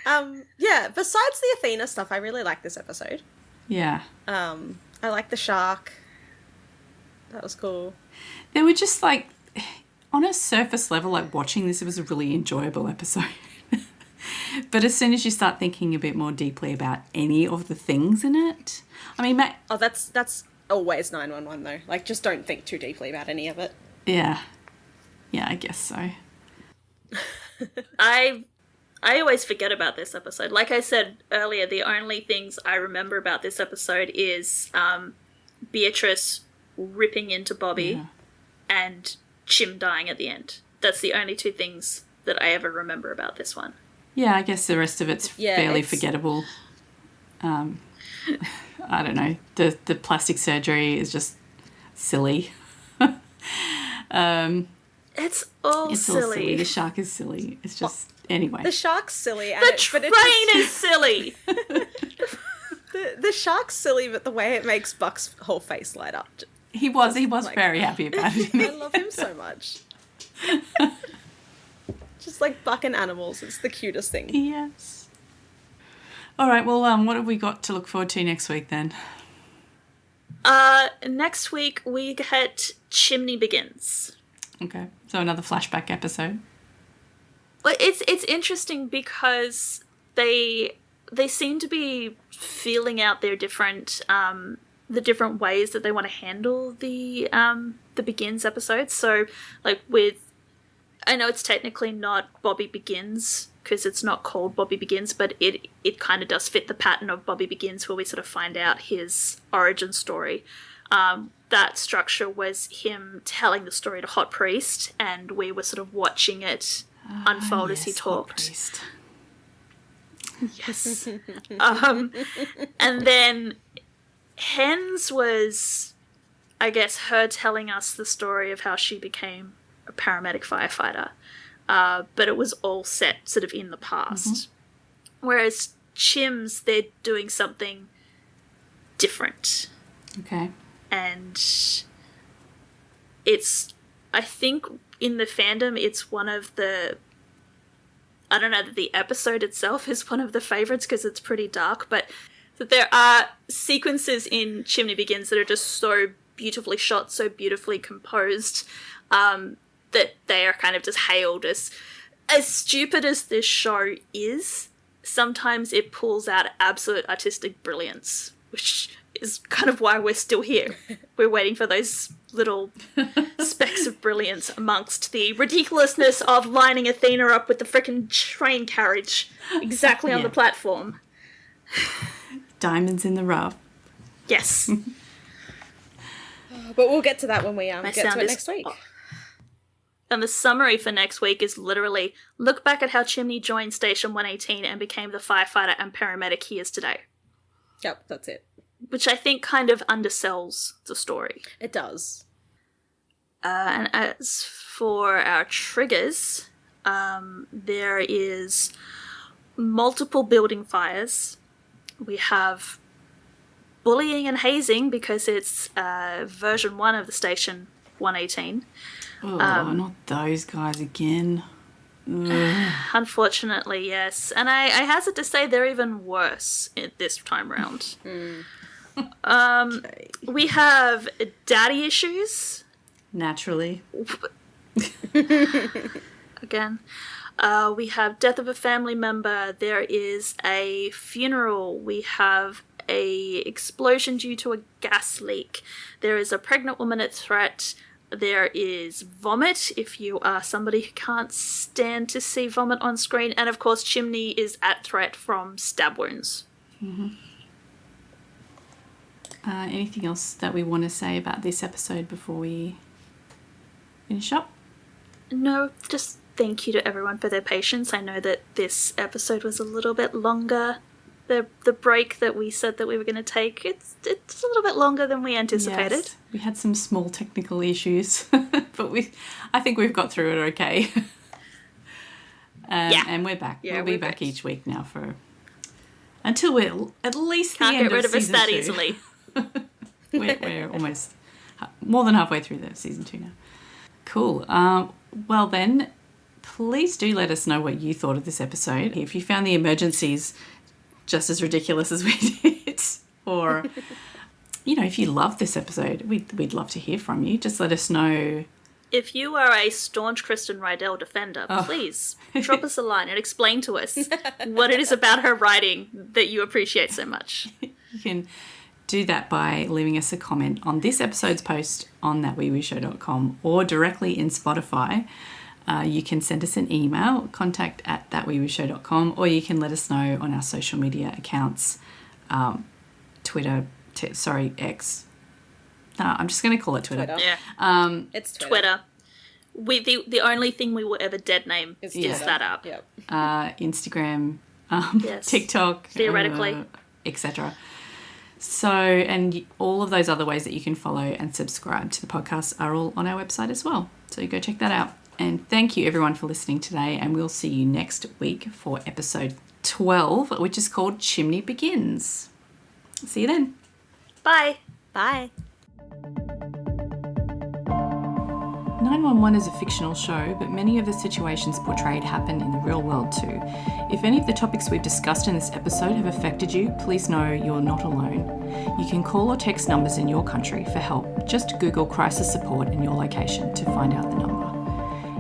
Yeah, besides the Athena stuff, I really like this episode. Yeah. I like the shark. That was cool. They were just like, on a surface level, like watching this, it was a really enjoyable episode. But as soon as you start thinking a bit more deeply about any of the things in it, I mean, Oh, that's always 911 though. Like, just don't think too deeply about any of it. yeah, I guess so. I always forget about this episode. Like I said earlier, the only things I remember about this episode is Beatrice ripping into Bobby and Chim dying at the end. That's the only 2 things that I ever remember about this one. Yeah, I guess the rest of it's fairly forgettable. I don't know. The plastic surgery is just silly. It's all It's silly. all silly. The shark is silly. It's just... Anyway. The shark's silly. And The train is silly. The shark's silly, but the way it makes Buck's whole face light up. He was like- very happy about it. I love him so much. Just like Buck and animals. It's the cutest thing. Yes. All right, well, what have we got to look forward to next week then? Next week we get Chimney Begins. Okay, so another flashback episode. Well, it's interesting because they seem to be feeling out their different the different ways that they want to handle the Begins episodes. So, like I know it's technically not Bobby Begins because it's not called Bobby Begins, but it kind of does fit the pattern of Bobby Begins, where we sort of find out his origin story. That structure was him telling the story to Hot Priest, and we were sort of watching it unfold as he talked. Priest. Yes. And then Hens was, I guess, her telling us the story of how she became a paramedic firefighter. But it was all set sort of in the past. Whereas Chim's, they're doing something different. Okay. And it's, I think in the fandom, it's one of the, I don't know that the episode itself is one of the favorites because it's pretty dark, but that there are sequences in Chimney Begins that are just so beautifully shot, so beautifully composed, that they are kind of just hailed as stupid as this show is. Sometimes it pulls out absolute artistic brilliance, which is kind of why we're still here. We're waiting for those little specks of brilliance amongst the ridiculousness of lining Athena up with the frickin' train carriage exactly on the platform. Diamonds in the rough. Yes. But we'll get to that when we get to it is next week. And the summary for next week is literally, look back at how Chimney joined Station 118 and became the firefighter and paramedic he is today. Yep, that's it. Which I think kind of undersells the story. It does. And as for our triggers, there is multiple building fires. We have bullying and hazing because it's version 1 of the Station 118. Oh, not those guys again. Ugh. Unfortunately, yes. And I hazard to say they're even worse this time round. We have daddy issues. Naturally. Again. We have death of a family member. There is a funeral. We have a explosion due to a gas leak. There is a pregnant woman at threat. There is vomit, if you are somebody who can't stand to see vomit on screen. And, of course, Chimney is at threat from stab wounds. Mm-hmm. Anything else that we want to say about this episode before we finish up? No, just thank you to everyone for their patience. I know that this episode was a little bit longer. The break that we said that we were going to take, it's a little bit longer than we anticipated. Yes, we had some small technical issues, but I think we've got through it okay. And we're back. Yeah, we'll be back each week now until we're at least Can't the end get rid of of us season that 2. easily. we're almost more than halfway through the season 2 now. Cool. Well then, please do let us know what you thought of this episode. If you found the emergencies just as ridiculous as we did, or if you love this episode, we'd love to hear from you. Just let us know. If you are a staunch Kristen Rydell defender, please drop us a line and explain to us what it is about her writing that you appreciate so much. You can do that by leaving us a comment on this episode's post on thatweewooshow.com or directly in Spotify. You can send us an email, contact@thatweewooshow.com, or you can let us know on our social media accounts, Twitter, X. No, I'm just going to call it Twitter. Yeah. It's Twitter. The only thing we will ever dead name is that up. Yep. Instagram, Yes. TikTok, Theoretically. etc. So, and all of those other ways that you can follow and subscribe to the podcast are all on our website as well. So go check that out. And thank you everyone for listening today, and we'll see you next week for episode 12, which is called Chimney Begins. See you then. Bye. Bye. 911 is a fictional show, but many of the situations portrayed happen in the real world too. If any of the topics we've discussed in this episode have affected you, please know you're not alone. You can call or text numbers in your country for help. Just Google crisis support in your location to find out the number.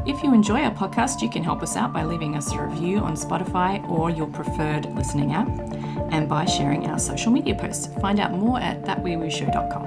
If you enjoy our podcast, you can help us out by leaving us a review on Spotify or your preferred listening app, and by sharing our social media posts. Find out more at thatweewooshow.com.